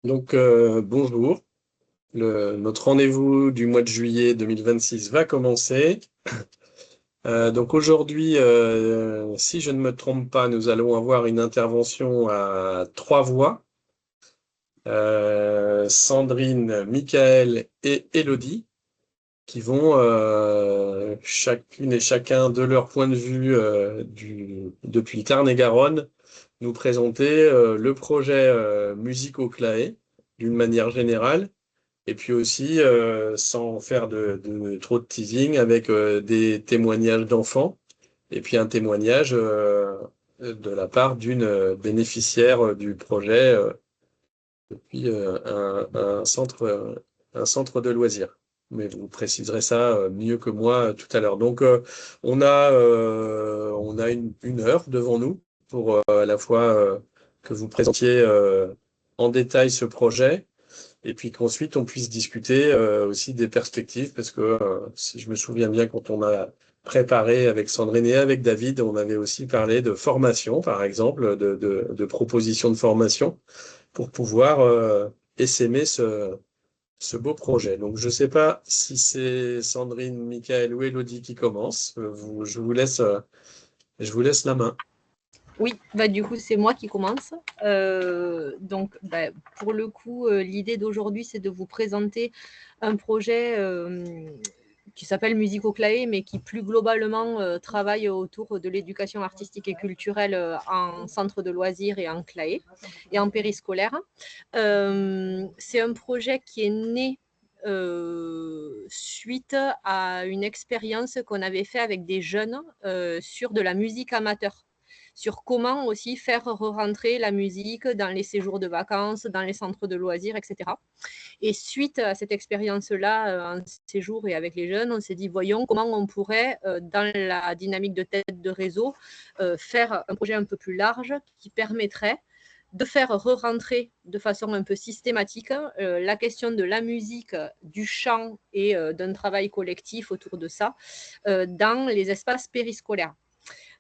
Bonjour. Notre rendez-vous du mois de juillet 2026 va commencer. Donc aujourd'hui, si je ne me trompe pas, nous allons avoir une intervention à trois voix. Sandrine, Michael et Élodie, qui vont chacune et chacun de leur point de vue depuis Tarn-et-Garonne nous présenter le projet Musique au Claret d'une manière générale. Et puis aussi, sans faire de trop de teasing, avec des témoignages d'enfants, et puis un témoignage de la part d'une bénéficiaire du projet depuis un centre de loisirs. Mais vous préciserez ça mieux que moi tout à l'heure. Donc, on a une heure devant nous pour à la fois que vous présentiez en détail ce projet et puis qu'ensuite on puisse discuter aussi des perspectives, parce que si je me souviens bien, quand on a préparé avec Sandrine et avec David, on avait aussi parlé de formation, par exemple, de propositions de formation pour pouvoir essaimer ce beau projet. Donc je ne sais pas si c'est Sandrine, Michael ou Élodie qui commence. Je vous laisse la main. Oui, bah, du coup, c'est moi qui commence. Pour le coup, l'idée d'aujourd'hui, c'est de vous présenter un projet qui s'appelle Musique au Claret, mais qui plus globalement travaille autour de l'éducation artistique et culturelle en centre de loisirs et en Claret et en périscolaire. C'est un projet qui est né suite à une expérience qu'on avait fait avec des jeunes sur de la musique amateur, sur comment aussi faire re-rentrer la musique dans les séjours de vacances, dans les centres de loisirs, etc. Et suite à cette expérience-là, en séjour et avec les jeunes, on s'est dit, voyons comment on pourrait, dans la dynamique de tête de réseau, faire un projet un peu plus large qui permettrait de faire re-rentrer de façon un peu systématique la question de la musique, du chant et d'un travail collectif autour de ça dans les espaces périscolaires.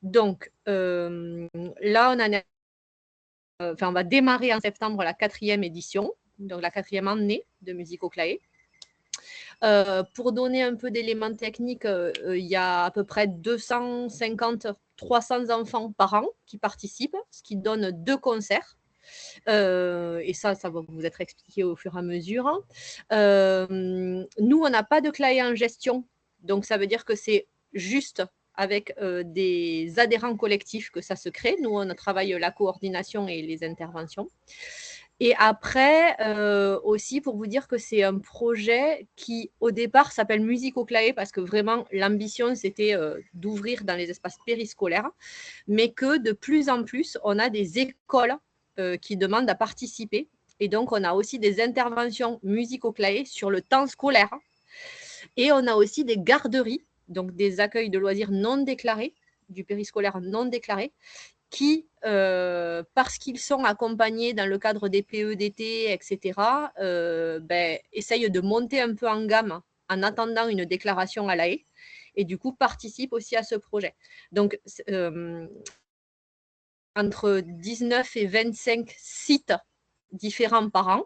Donc là, on va démarrer en septembre la 4e édition, donc la 4e année de Musique au Claret. Pour donner un peu d'éléments techniques, il y a à peu près 250-300 enfants par an qui participent, ce qui donne 2 concerts. Et ça va vous être expliqué au fur et à mesure. Nous, on n'a pas de claret en gestion, donc ça veut dire que c'est juste avec des adhérents collectifs que ça se crée. Nous, on travaille la coordination et les interventions. Et après, aussi pour vous dire que c'est un projet qui, au départ, s'appelle Musique au Claret parce que vraiment, l'ambition, c'était d'ouvrir dans les espaces périscolaires, mais que de plus en plus, on a des écoles qui demandent à participer. Et donc, on a aussi des interventions musique au Claret sur le temps scolaire. Et on a aussi des garderies, donc des accueils de loisirs non déclarés, du périscolaire non déclaré, qui, parce qu'ils sont accompagnés dans le cadre des PEDT, etc., essayent de monter un peu en gamme en attendant une déclaration à l'AE, et du coup participent aussi à ce projet. Donc, entre 19 et 25 sites différents par an.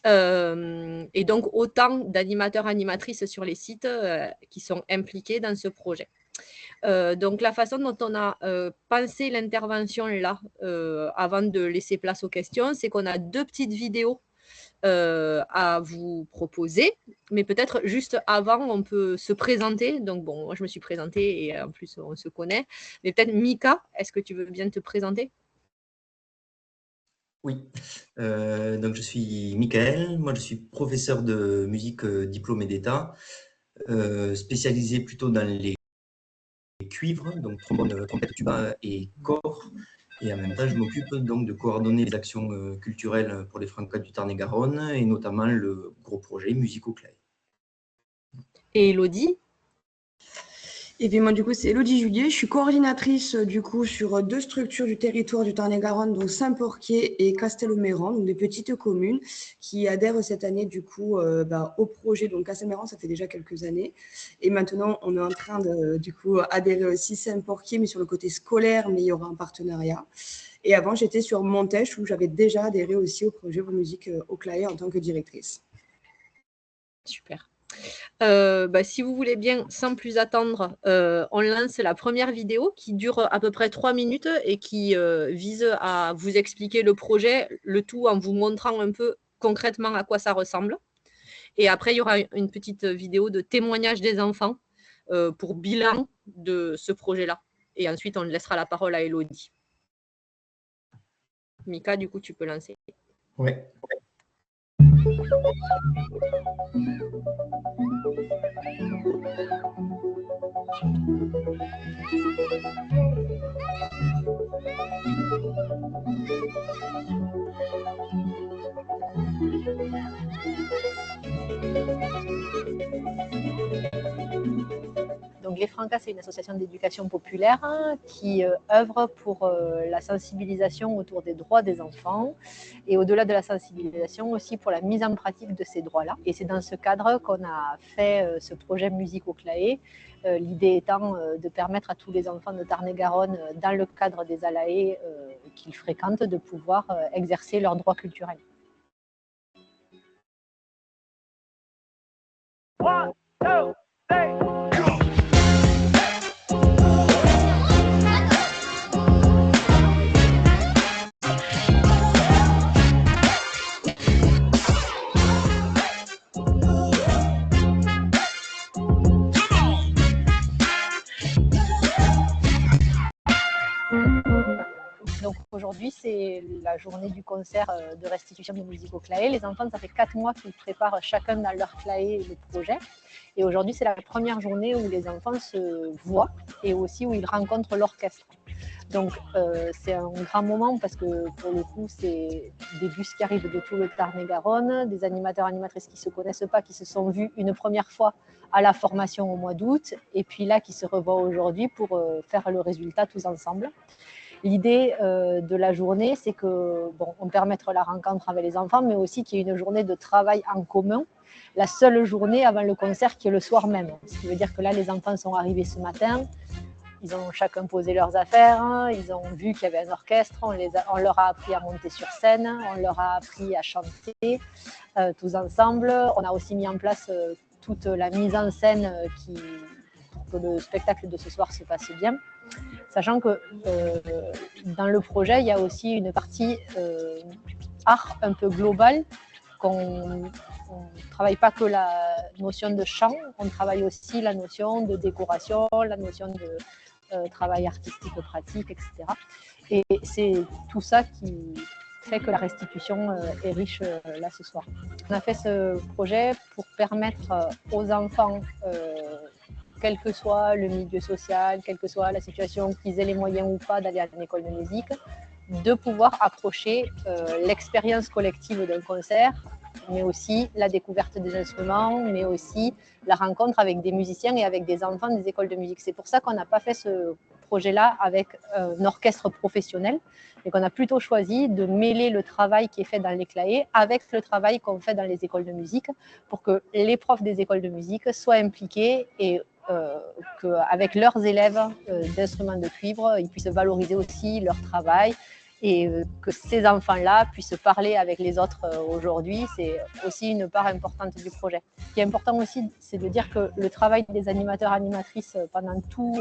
Et donc, autant d'animateurs, animatrices sur les sites qui sont impliqués dans ce projet. Donc, la façon dont on a pensé l'intervention là, avant de laisser place aux questions, c'est qu'on a 2 petites vidéos à vous proposer. Mais peut-être juste avant, on peut se présenter. Donc, bon, moi, je me suis présentée et en plus, on se connaît. Mais peut-être, Mika, est-ce que tu veux bien te présenter ? Oui, donc je suis Michael, moi je suis professeur de musique diplômé d'État, spécialisé plutôt dans les cuivres, donc trombone, trompette, tuba et cor. Et en même temps, je m'occupe donc de coordonner les actions culturelles pour les Francas du Tarn-et-Garonne et notamment le gros projet Musique au Claret. Et Elodie ? Et puis moi, du coup, c'est Élodie Julier. Je suis coordinatrice, du coup, sur 2 structures du territoire du Tarn-et-Garonne, donc Saint-Porquier et Castelméran, donc des petites communes qui adhèrent cette année, du coup, au projet. Donc Castelméran, ça fait déjà quelques années. Et maintenant, on est en train de, du coup, adhérer aussi Saint-Porquier, mais sur le côté scolaire, mais il y aura un partenariat. Et avant, j'étais sur Montèche où j'avais déjà adhéré aussi au projet Vos Musiques au Claye en tant que directrice. Super. Si vous voulez bien, sans plus attendre, on lance la première vidéo qui dure à peu près 3 minutes et qui vise à vous expliquer le projet, le tout en vous montrant un peu concrètement à quoi ça ressemble. Et après, il y aura une petite vidéo de témoignage des enfants pour bilan de ce projet-là. Et ensuite, on laissera la parole à Elodie. Mika, du coup, tu peux lancer. Ouais. Donc, les Francas, c'est une association d'éducation populaire qui œuvre pour la sensibilisation autour des droits des enfants et au-delà de la sensibilisation aussi pour la mise en pratique de ces droits-là. Et c'est dans ce cadre qu'on a fait ce projet Musique au Claye, l'idée étant de permettre à tous les enfants de Tarn-et-Garonne, dans le cadre des ALAE qu'ils fréquentent, de pouvoir exercer leurs droits culturels. One, two, three. Donc aujourd'hui, c'est la journée du concert de restitution de musique au Claye. Les enfants, ça fait 4 mois qu'ils préparent chacun dans leur Claye le projet. Et aujourd'hui, c'est la première journée où les enfants se voient et aussi où ils rencontrent l'orchestre. Donc c'est un grand moment parce que pour le coup, c'est des bus qui arrivent de tout le Tarn-et-Garonne, des animateurs, animatrices qui ne se connaissent pas, qui se sont vus une première fois à la formation au mois d'août et puis là qui se revoient aujourd'hui pour faire le résultat tous ensemble. L'idée de la journée, c'est que on permette la rencontre avec les enfants, mais aussi qu'il y ait une journée de travail en commun, la seule journée avant le concert qui est le soir même. Ce qui veut dire que là, les enfants sont arrivés ce matin, ils ont chacun posé leurs affaires, ils ont vu qu'il y avait un orchestre, on leur a appris à monter sur scène, on leur a appris à chanter tous ensemble. On a aussi mis en place toute la mise en scène pour que le spectacle de ce soir se passe bien. Sachant que dans le projet, il y a aussi une partie art un peu globale, qu'on ne travaille pas que la notion de chant, on travaille aussi la notion de décoration, la notion de travail artistique pratique, etc. Et c'est tout ça qui fait que la restitution est riche là ce soir. On a fait ce projet pour permettre aux enfants quel que soit le milieu social, quelle que soit la situation, qu'ils aient les moyens ou pas d'aller à une école de musique, de pouvoir approcher l'expérience collective d'un concert, mais aussi la découverte des instruments, mais aussi la rencontre avec des musiciens et avec des enfants des écoles de musique. C'est pour ça qu'on n'a pas fait ce projet-là avec un orchestre professionnel, et qu'on a plutôt choisi de mêler le travail qui est fait dans les Claye avec le travail qu'on fait dans les écoles de musique, pour que les profs des écoles de musique soient impliqués et qu'avec leurs élèves d'instruments de cuivre, ils puissent valoriser aussi leur travail et que ces enfants-là puissent parler avec les autres aujourd'hui. C'est aussi une part importante du projet. Ce qui est important aussi, c'est de dire que le travail des animateurs, animatrices pendant tous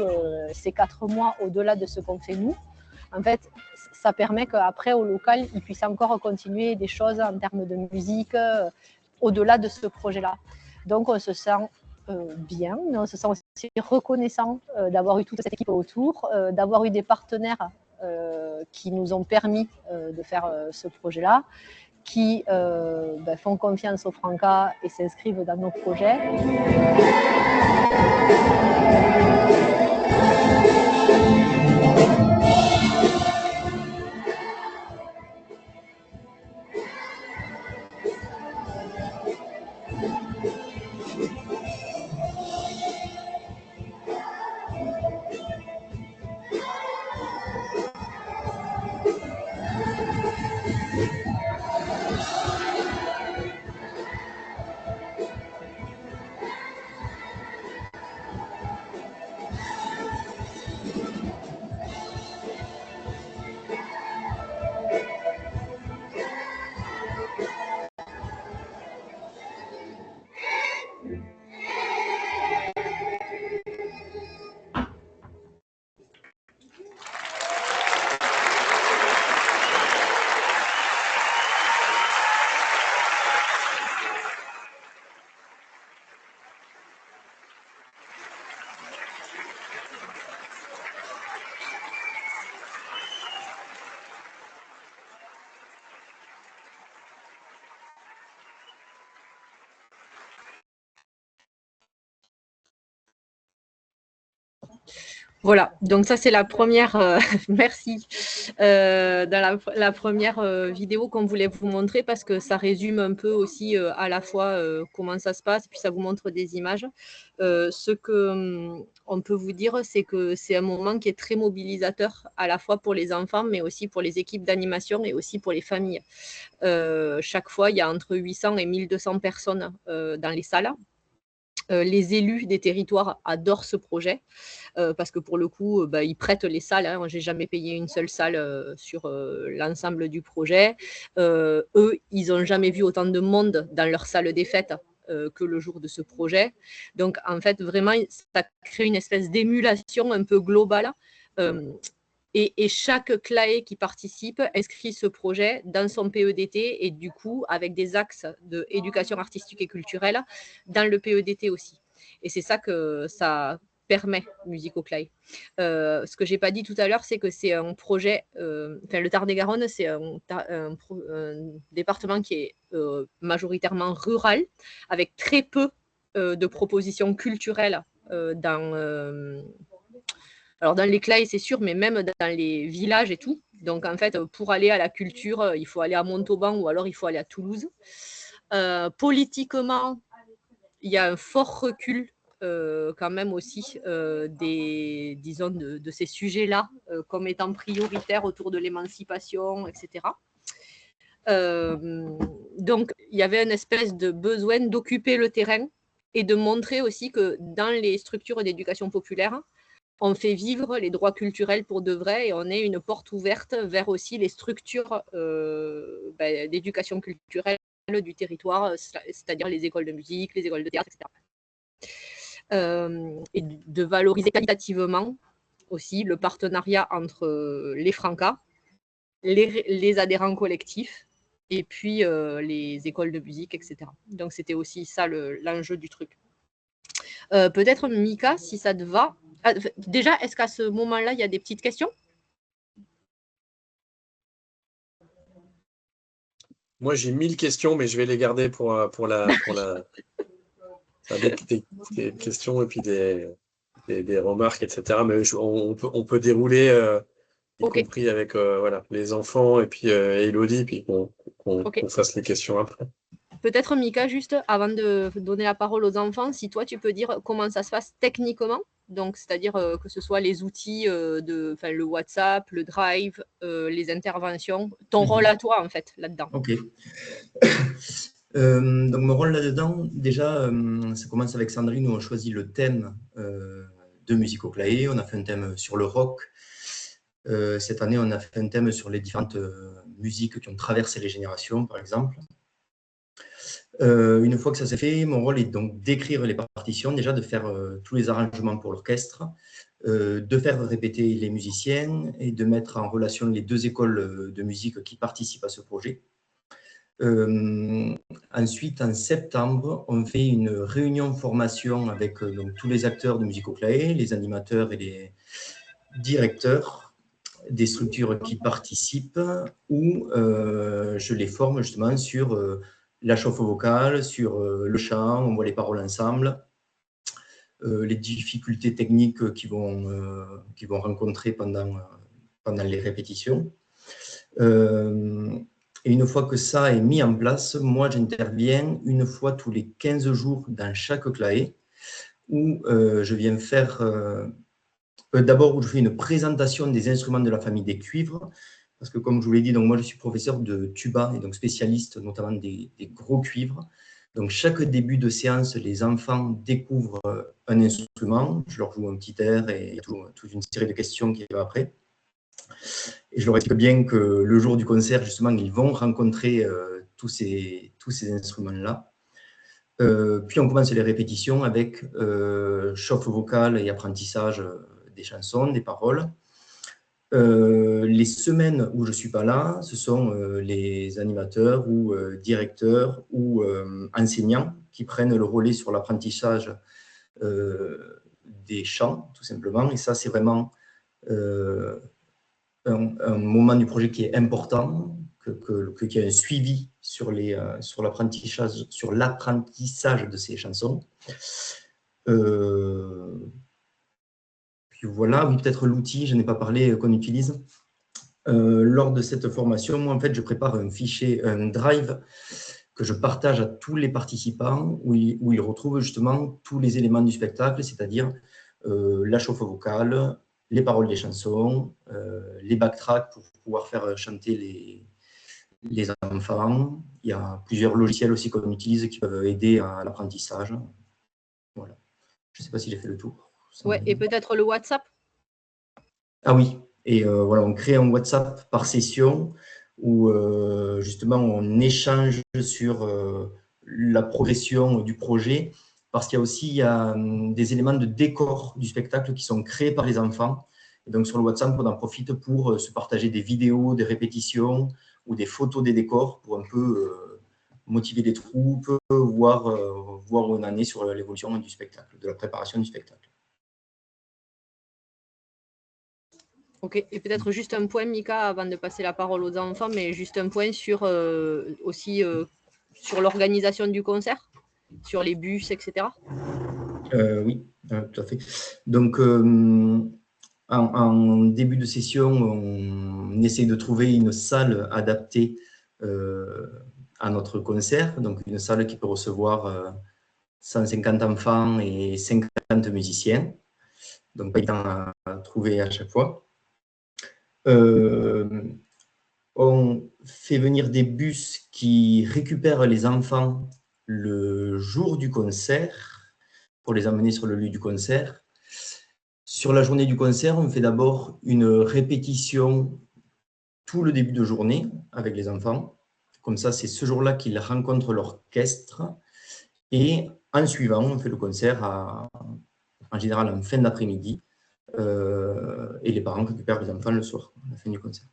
ces 4 mois, au-delà de ce qu'on fait nous, en fait, ça permet qu'après, au local, ils puissent encore continuer des choses en termes de musique au-delà de ce projet-là. Donc, on se sent bien, mais on se sent aussi reconnaissant d'avoir eu toute cette équipe autour, d'avoir eu des partenaires qui nous ont permis de faire ce projet-là, qui font confiance aux Francas et s'inscrivent dans nos projets. Voilà, donc ça c'est la première, merci, dans la première vidéo qu'on voulait vous montrer parce que ça résume un peu aussi à la fois comment ça se passe et puis ça vous montre des images. Ce que on peut vous dire, c'est que c'est un moment qui est très mobilisateur à la fois pour les enfants mais aussi pour les équipes d'animation et aussi pour les familles. Chaque fois, il y a entre 800 et 1200 personnes dans les salles. Les élus des territoires adorent ce projet parce que pour le coup, ils prêtent les salles. Hein. Moi, j'ai jamais payé une seule salle sur l'ensemble du projet. Eux, ils n'ont jamais vu autant de monde dans leur salle des fêtes que le jour de ce projet. Donc, en fait, vraiment, ça crée une espèce d'émulation un peu globale. Et chaque CLAE qui participe inscrit ce projet dans son PEDT et du coup, avec des axes d'éducation artistique et culturelle dans le PEDT aussi. Et c'est ça que ça permet, Musico CLAE. Ce que je n'ai pas dit tout à l'heure, c'est que c'est un projet, le Tarn-et-Garonne, c'est un département qui est majoritairement rural, avec très peu de propositions culturelles alors, dans les CLAE, c'est sûr, mais même dans les villages et tout. Donc, en fait, pour aller à la culture, il faut aller à Montauban ou alors il faut aller à Toulouse. Politiquement, il y a un fort recul quand même aussi disons, de ces sujets-là comme étant prioritaires autour de l'émancipation, etc. Donc, il y avait une espèce de besoin d'occuper le terrain et de montrer aussi que dans les structures d'éducation populaire, on fait vivre les droits culturels pour de vrai et on est une porte ouverte vers aussi les structures d'éducation culturelle du territoire, c'est-à-dire les écoles de musique, les écoles de théâtre, etc. Et de valoriser qualitativement aussi le partenariat entre les Francas, les adhérents collectifs et puis les écoles de musique, etc. Donc c'était aussi ça l'enjeu du truc. Peut-être Mika, si ça te va. Ah, déjà, est-ce qu'à ce moment-là, il y a des petites questions? Moi, j'ai 1000 questions, mais je vais les garder pour la des questions et puis des remarques, etc. Mais on peut dérouler, y Ok, compris avec voilà, les enfants et puis Élodie, puis qu'on fasse les questions après. peut-être Mika, juste avant de donner la parole aux enfants, si toi tu peux dire comment ça se passe techniquement, donc c'est-à-dire que ce soit les outils le WhatsApp, le Drive, les interventions, ton rôle à toi en fait là-dedans. Ok. Donc mon rôle là-dedans, déjà, ça commence avec Sandrine où on choisit le thème de Musico CLAE. On a fait un thème sur le rock. Cette année, on a fait un thème sur les différentes musiques qui ont traversé les générations, par exemple. Une fois que ça s'est fait, mon rôle est donc d'écrire les partitions, déjà de faire tous les arrangements pour l'orchestre, de faire répéter les musiciens et de mettre en relation les deux écoles de musique qui participent à ce projet. Ensuite, en septembre, on fait une réunion formation avec donc, tous les acteurs de Musico CLAE, les animateurs et les directeurs des structures qui participent, où je les forme justement sur la chauffe vocale, sur le chant, on voit les paroles ensemble, les difficultés techniques qu'ils vont rencontrer pendant les répétitions. Et une fois que ça est mis en place, moi j'interviens une fois tous les 15 jours dans chaque CLAE, où je viens faire d'abord où je fais une présentation des instruments de la famille des cuivres, parce que comme je vous l'ai dit, donc moi je suis professeur de tuba et donc spécialiste notamment des gros cuivres. Donc chaque début de séance, les enfants découvrent un instrument, je leur joue un petit air et il y a toute une série de questions qui va après. Et je leur explique bien que le jour du concert, justement, ils vont rencontrer tous ces instruments-là. Puis on commence les répétitions avec chauffe vocale et apprentissage des chansons, des paroles. Les semaines où je ne suis pas là, ce sont les animateurs ou directeurs ou enseignants qui prennent le relais sur l'apprentissage des chants, tout simplement. Et ça, c'est vraiment un moment du projet qui est important, qu'il y ait un suivi sur l'apprentissage de ces chansons. puis voilà, oui, peut-être l'outil, je n'ai pas parlé, qu'on utilise. Lors de cette formation, moi, en fait, je prépare un fichier, un drive que je partage à tous les participants où ils retrouvent justement tous les éléments du spectacle, c'est-à-dire la chauffe vocale, les paroles des chansons, les backtracks pour pouvoir faire chanter les enfants. Il y a plusieurs logiciels aussi qu'on utilise qui peuvent aider à l'apprentissage. Voilà. Je ne sais pas si j'ai fait le tour. Ouais, et peut-être le WhatsApp. Ah oui, et voilà, on crée un WhatsApp par session où justement on échange sur la progression du projet, parce qu'il y a aussi des éléments de décor du spectacle qui sont créés par les enfants. Et donc sur le WhatsApp, on en profite pour se partager des vidéos, des répétitions ou des photos des décors pour un peu motiver les troupes, voir où on en est sur l'évolution du spectacle, de la préparation du spectacle. Ok, et peut-être juste un point, Mika, avant de passer la parole aux enfants, mais juste un point sur aussi sur l'organisation du concert, sur les bus, etc. Oui, tout à fait. Donc, en début de session, on essaye de trouver une salle adaptée à notre concert, donc une salle qui peut recevoir 150 enfants et 50 musiciens, donc pas évident à trouver à chaque fois. On fait venir des bus qui récupèrent les enfants le jour du concert pour les emmener sur le lieu du concert. Sur la journée du concert, on fait d'abord une répétition tout le début de journée avec les enfants. Comme ça, c'est ce jour-là qu'ils rencontrent l'orchestre. Et en suivant, on fait le concert en général en fin d'après-midi. Et les parents récupèrent les enfants le soir, à la fin du concert.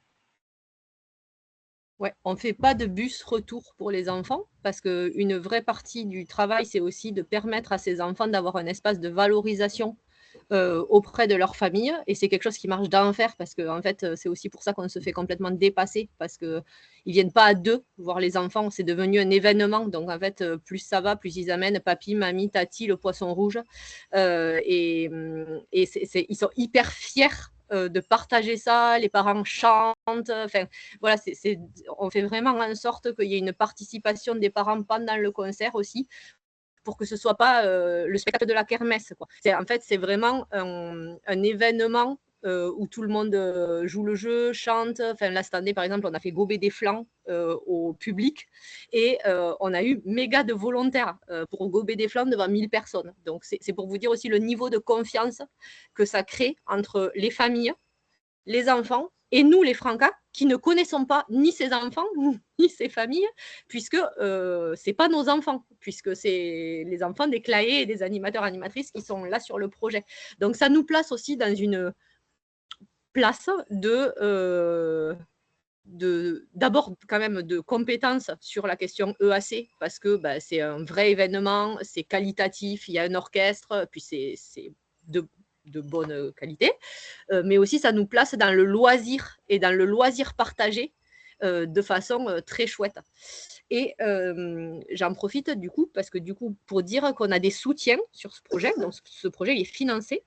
Ouais, on ne fait pas de bus retour pour les enfants parce qu'une vraie partie du travail, c'est aussi de permettre à ces enfants d'avoir un espace de valorisation auprès de leur famille. Et c'est quelque chose qui marche d'enfer parce que en fait, c'est aussi pour ça qu'on se fait complètement dépasser parce qu'ils ne viennent pas à deux voir les enfants. C'est devenu un événement. Donc en fait, plus ça va, plus ils amènent papy, mamie, tati, le poisson rouge. Et ils sont hyper fiers de partager ça, les parents chantent, enfin voilà, on fait vraiment en sorte qu'il y ait une participation des parents pendant le concert aussi, pour que ce ne soit pas le spectacle de la kermesse, quoi. En fait, c'est vraiment un événement où tout le monde joue le jeu, chante. Enfin, là, cette année, par exemple, on a fait gober des flancs au public et on a eu méga de volontaires pour gober des flancs devant 1000 personnes. Donc, c'est pour vous dire aussi le niveau de confiance que ça crée entre les familles, les enfants et nous, les Francas, qui ne connaissons pas ni ces enfants, ni ces familles, puisque ce n'est pas nos enfants, puisque c'est les enfants des Claés et des animateurs, animatrices qui sont là sur le projet. Donc, ça nous place aussi dans une place d'abord quand même de compétences sur la question EAC, parce que bah, c'est un vrai événement, c'est qualitatif, il y a un orchestre, puis c'est de bonne qualité, mais aussi ça nous place dans le loisir et dans le loisir partagé de façon très chouette. Et j'en profite du coup, parce que du coup, pour dire qu'on a des soutiens sur ce projet, donc ce projet il est financé.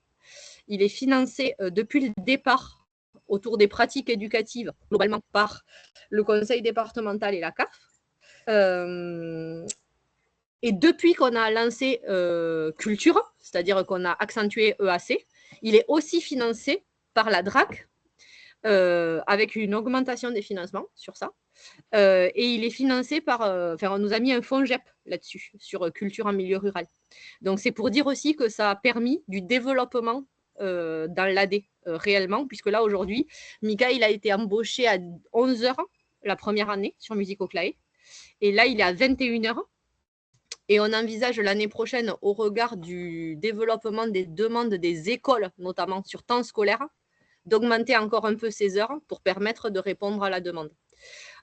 Il est financé depuis le départ autour des pratiques éducatives, globalement par le conseil départemental et la CAF. Et depuis qu'on a lancé Culture, c'est-à-dire qu'on a accentué EAC, il est aussi financé par la DRAC, avec une augmentation des financements sur ça. Et il est financé par... on nous a mis un fonds GEP là-dessus, sur culture en milieu rural. Donc, c'est pour dire aussi que ça a permis du développement dans l'AD, réellement, puisque là, aujourd'hui, Mika, il a été embauché à 11 heures la première année sur Musique au Claé. Et là, il est à 21 heures. Et on envisage l'année prochaine, au regard du développement des demandes des écoles, notamment sur temps scolaire, d'augmenter encore un peu ces heures pour permettre de répondre à la demande.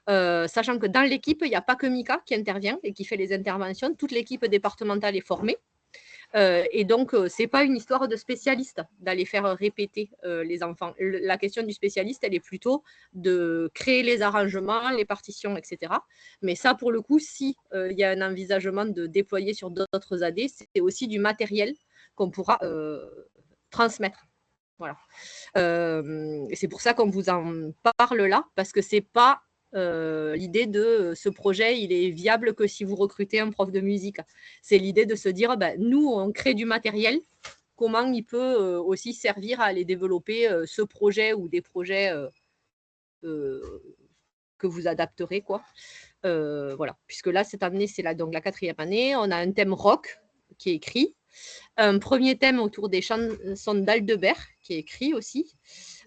Sachant que dans l'équipe, il n'y a pas que Mika qui intervient et qui fait les interventions. Toute l'équipe départementale est formée. Et donc, ce n'est pas une histoire de spécialiste d'aller faire répéter les enfants. La question du spécialiste, elle est plutôt de créer les arrangements, les partitions, etc. Mais ça, pour le coup, si y a un envisagement de déployer sur d'autres AD, c'est aussi du matériel qu'on pourra transmettre. Voilà. Et c'est pour ça qu'on vous en parle là, parce que c'est pas l'idée de ce projet, il est viable que si vous recrutez un prof de musique. C'est l'idée de se dire, nous, on crée du matériel, comment il peut aussi servir à aller développer ce projet ou des projets que vous adapterez, quoi. Voilà, puisque là, cette année, c'est donc la 4e année, on a un thème rock qui est écrit, un premier thème autour des chansons d'Aldebert qui est écrit aussi.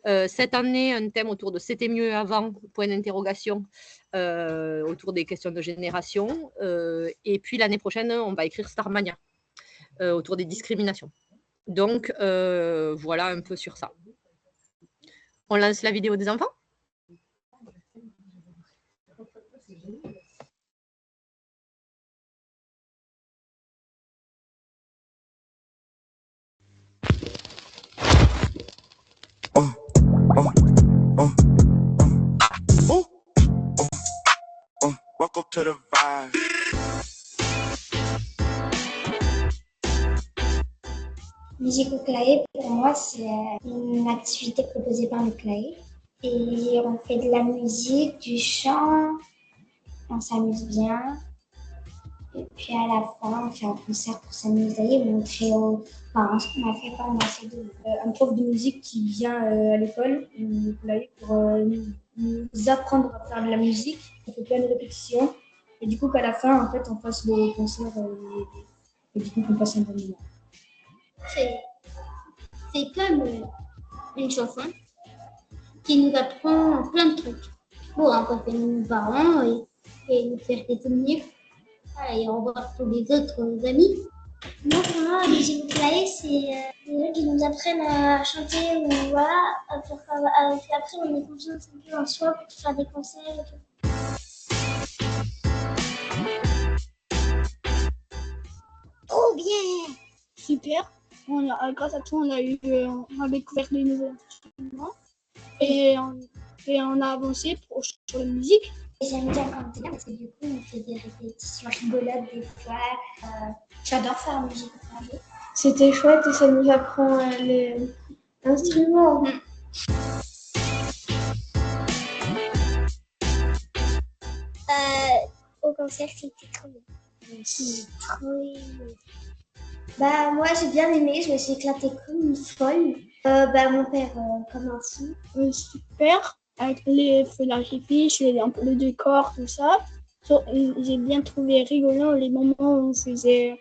Cette année, un thème autour de C'était mieux avant, point d'interrogation, autour des questions de génération. Et puis l'année prochaine, on va écrire Starmania, autour des discriminations. Donc, voilà un peu sur ça. On lance la vidéo des enfants? Welcome to the vibe. Musique au clavier, pour moi, c'est une activité proposée par le clavier. Et on fait de la musique, du chant, on s'amuse bien. Et puis à la fin, on fait un concert pour s'amuser et montrer aux parents ce qu'on a fait pendant ces 2 mois. Un prof de musique qui vient à l'école, au clavier, pour nous apprendre à faire de la musique. On fait plein de répétitions. Et du coup, qu'à la fin, en fait, on fasse le concert et du coup, qu'on passe un bon moment. C'est comme une chanson qui nous apprend plein de trucs. Pour rencontrer nos parents et nous faire des souvenirs. Et revoir tous les autres amis. Moi, pour moi, la musique au clavier, c'est des gens qui nous apprennent à chanter ou voilà, après on est confiance un peu en soi pour faire des concerts et tout. Trop bien! Super! Grâce à toi, on a découvert des nouveaux instruments et on a avancé sur la musique. J'aime bien quand on est parce que du coup, on fait des répétitions rigolotes des fois. J'adore faire la musique au clavier. C'était chouette et ça nous apprend les instruments. Au concert, c'était trop bien. C'était trop bien. Moi, j'ai bien aimé. Je me suis éclatée comme une folle. Mon père, comme un fou. Super! Avec les feux d'artifice, le décor, tout ça. J'ai bien trouvé rigolant les moments où on faisait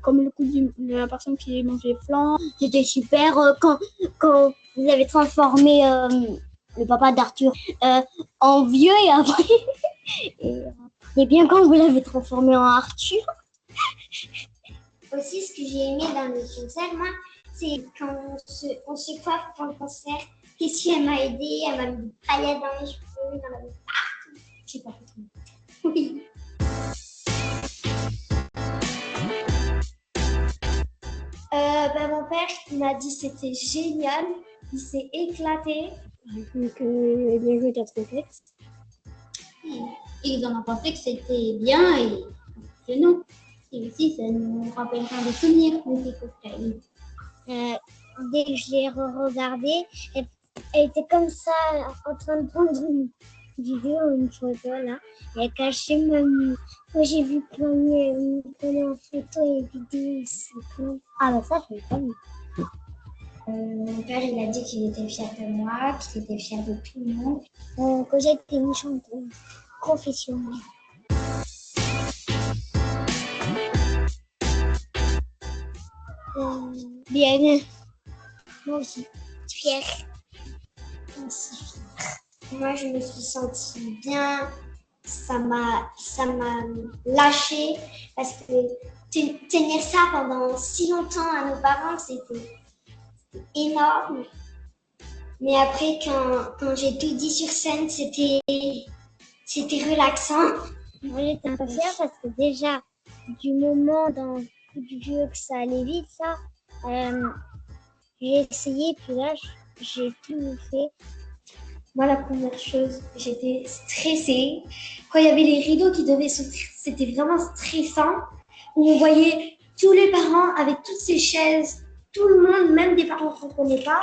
comme le coup de la personne qui mangeait flan. C'était super quand vous avez transformé le papa d'Arthur en vieux et après. et bien quand vous l'avez transformé en Arthur. Aussi, ce que j'ai aimé dans le concert, moi, c'est quand on se coiffe pour le concert. Qu'est-ce qu'elle m'a aidé? Elle m'a mis des paillettes dans les cheveux, elle m'a mis partout. Je sais pas trop. Oui. Mon père il m'a dit que c'était génial, il s'est éclaté. Donc, il a bien joué ta trompette. Et ils en ont pensé que c'était bien et que non. Et aussi, ça nous rappelle plein de souvenirs. Dès que je l'ai regardé, elle était comme ça, en train de prendre une vidéo, une photo là. Elle a caché même. Moi, j'ai vu me prendre en photo et vidéo ici. Ça, je l'ai pas vu. Mon père, il a dit qu'il était fier de moi, qu'il était fier de tout le monde. Que j'étais une chanteuse professionnelle. Bien. Moi aussi. Fière. Aussi fière. Moi, je me suis sentie bien. Ça m'a lâché parce que tenir ça pendant si longtemps à nos parents, c'était énorme. Mais après, quand j'ai tout dit sur scène, c'était relaxant. Moi, j'étais un peu fière parce que déjà, du moment dans du jeu que ça allait vite, ça, j'ai essayé, puis là, j'ai tout fait. Moi, la première chose, j'étais stressée. Quand il y avait les rideaux qui devaient s'ouvrir, c'était vraiment stressant. On voyait tous les parents avec toutes ces chaises tout le monde, même des parents qui ne comprenaient pas,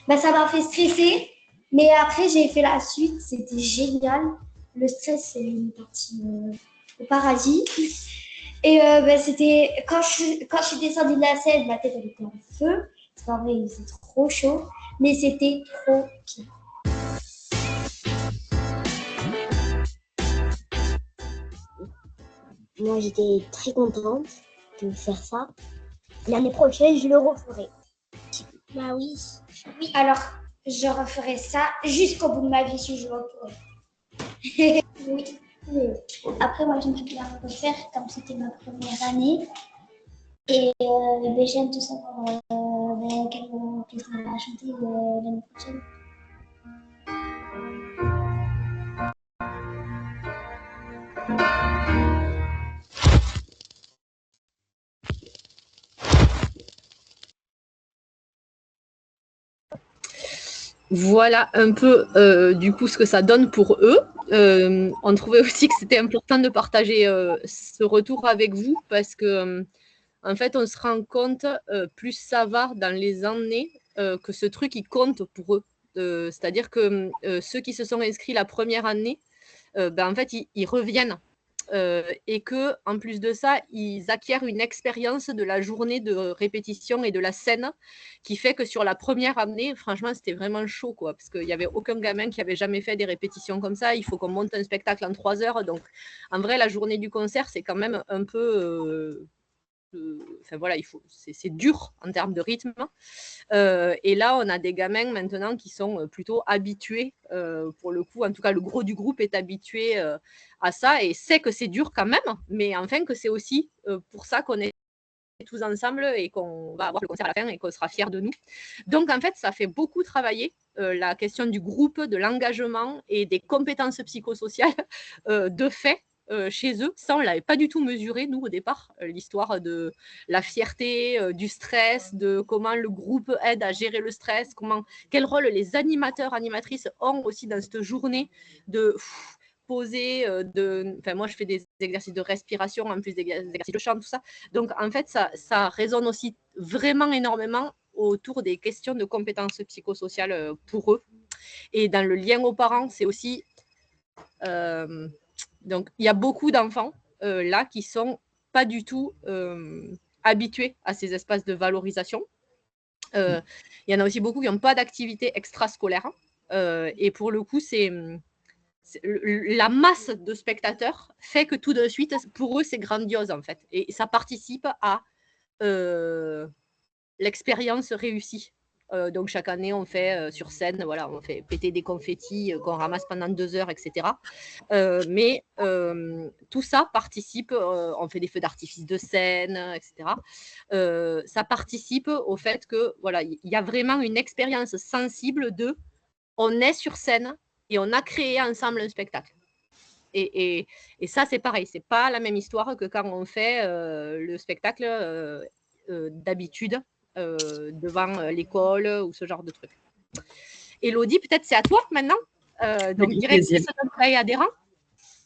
bah, ça m'a fait stresser. Mais après, j'ai fait la suite, c'était génial. Le stress, c'est une partie au paradis. Et bah, c'était quand je suis descendue de la scène, ma tête elle était en feu. Parce qu'en vrai, il faisait trop chaud, mais c'était trop bien. Moi, j'étais très contente de faire ça. L'année prochaine, je le referai. Bah oui. Oui, alors je referai ça jusqu'au bout de ma vie si je le referai. Oui. Après, moi, j'aimerais bien le refaire comme c'était ma première année. Et j'aime tout savoir quel pièce on va chanter l'année prochaine. Voilà un peu du coup ce que ça donne pour eux. On trouvait aussi que c'était important de partager ce retour avec vous parce que en fait on se rend compte plus ça va dans les années que ce truc il compte pour eux. C'est-à-dire que ceux qui se sont inscrits la première année, en fait ils reviennent. Et que en plus de ça, ils acquièrent une expérience de la journée de répétition et de la scène qui fait que sur la première année, franchement, c'était vraiment chaud, quoi, parce qu'il n'y avait aucun gamin qui avait jamais fait des répétitions comme ça. Il faut qu'on monte un spectacle en 3 heures. Donc, en vrai, la journée du concert, c'est quand même un peu... Enfin voilà, c'est dur en termes de rythme. Et là, on a des gamins maintenant qui sont plutôt habitués, pour le coup, en tout cas, le gros du groupe est habitué à ça et sait que c'est dur quand même, mais enfin que c'est aussi pour ça qu'on est tous ensemble et qu'on va avoir le concert à la fin et qu'on sera fiers de nous. Donc, en fait, ça fait beaucoup travailler la question du groupe, de l'engagement et des compétences psychosociales de fait chez eux. Ça, on ne l'avait pas du tout mesuré, nous, au départ, l'histoire de la fierté, du stress, de comment le groupe aide à gérer le stress, quel rôle les animateurs, animatrices ont aussi dans cette journée de poser, enfin, moi, je fais des exercices de respiration, en plus des exercices de chant, tout ça. Donc, en fait, ça résonne aussi vraiment énormément autour des questions de compétences psychosociales pour eux. Et dans le lien aux parents, c'est aussi... donc, il y a beaucoup d'enfants là qui sont pas du tout habitués à ces espaces de valorisation. Il y en a aussi beaucoup qui n'ont pas d'activité extrascolaire. Et pour le coup, la masse de spectateurs fait que tout de suite, pour eux, c'est grandiose en fait. Et ça participe à l'expérience réussie. Donc chaque année, on fait sur scène, voilà, on fait péter des confettis qu'on ramasse pendant 2 heures, etc. Mais tout ça participe, on fait des feux d'artifice de scène, etc. Ça participe au fait que voilà, il y a vraiment une expérience sensible de on est sur scène et on a créé ensemble un spectacle. Et ça, c'est pareil, c'est pas la même histoire que quand on fait le spectacle d'habitude devant l'école ou ce genre de truc. Élodie, peut-être c'est à toi maintenant, donc directrice d'un CLAE adhérent.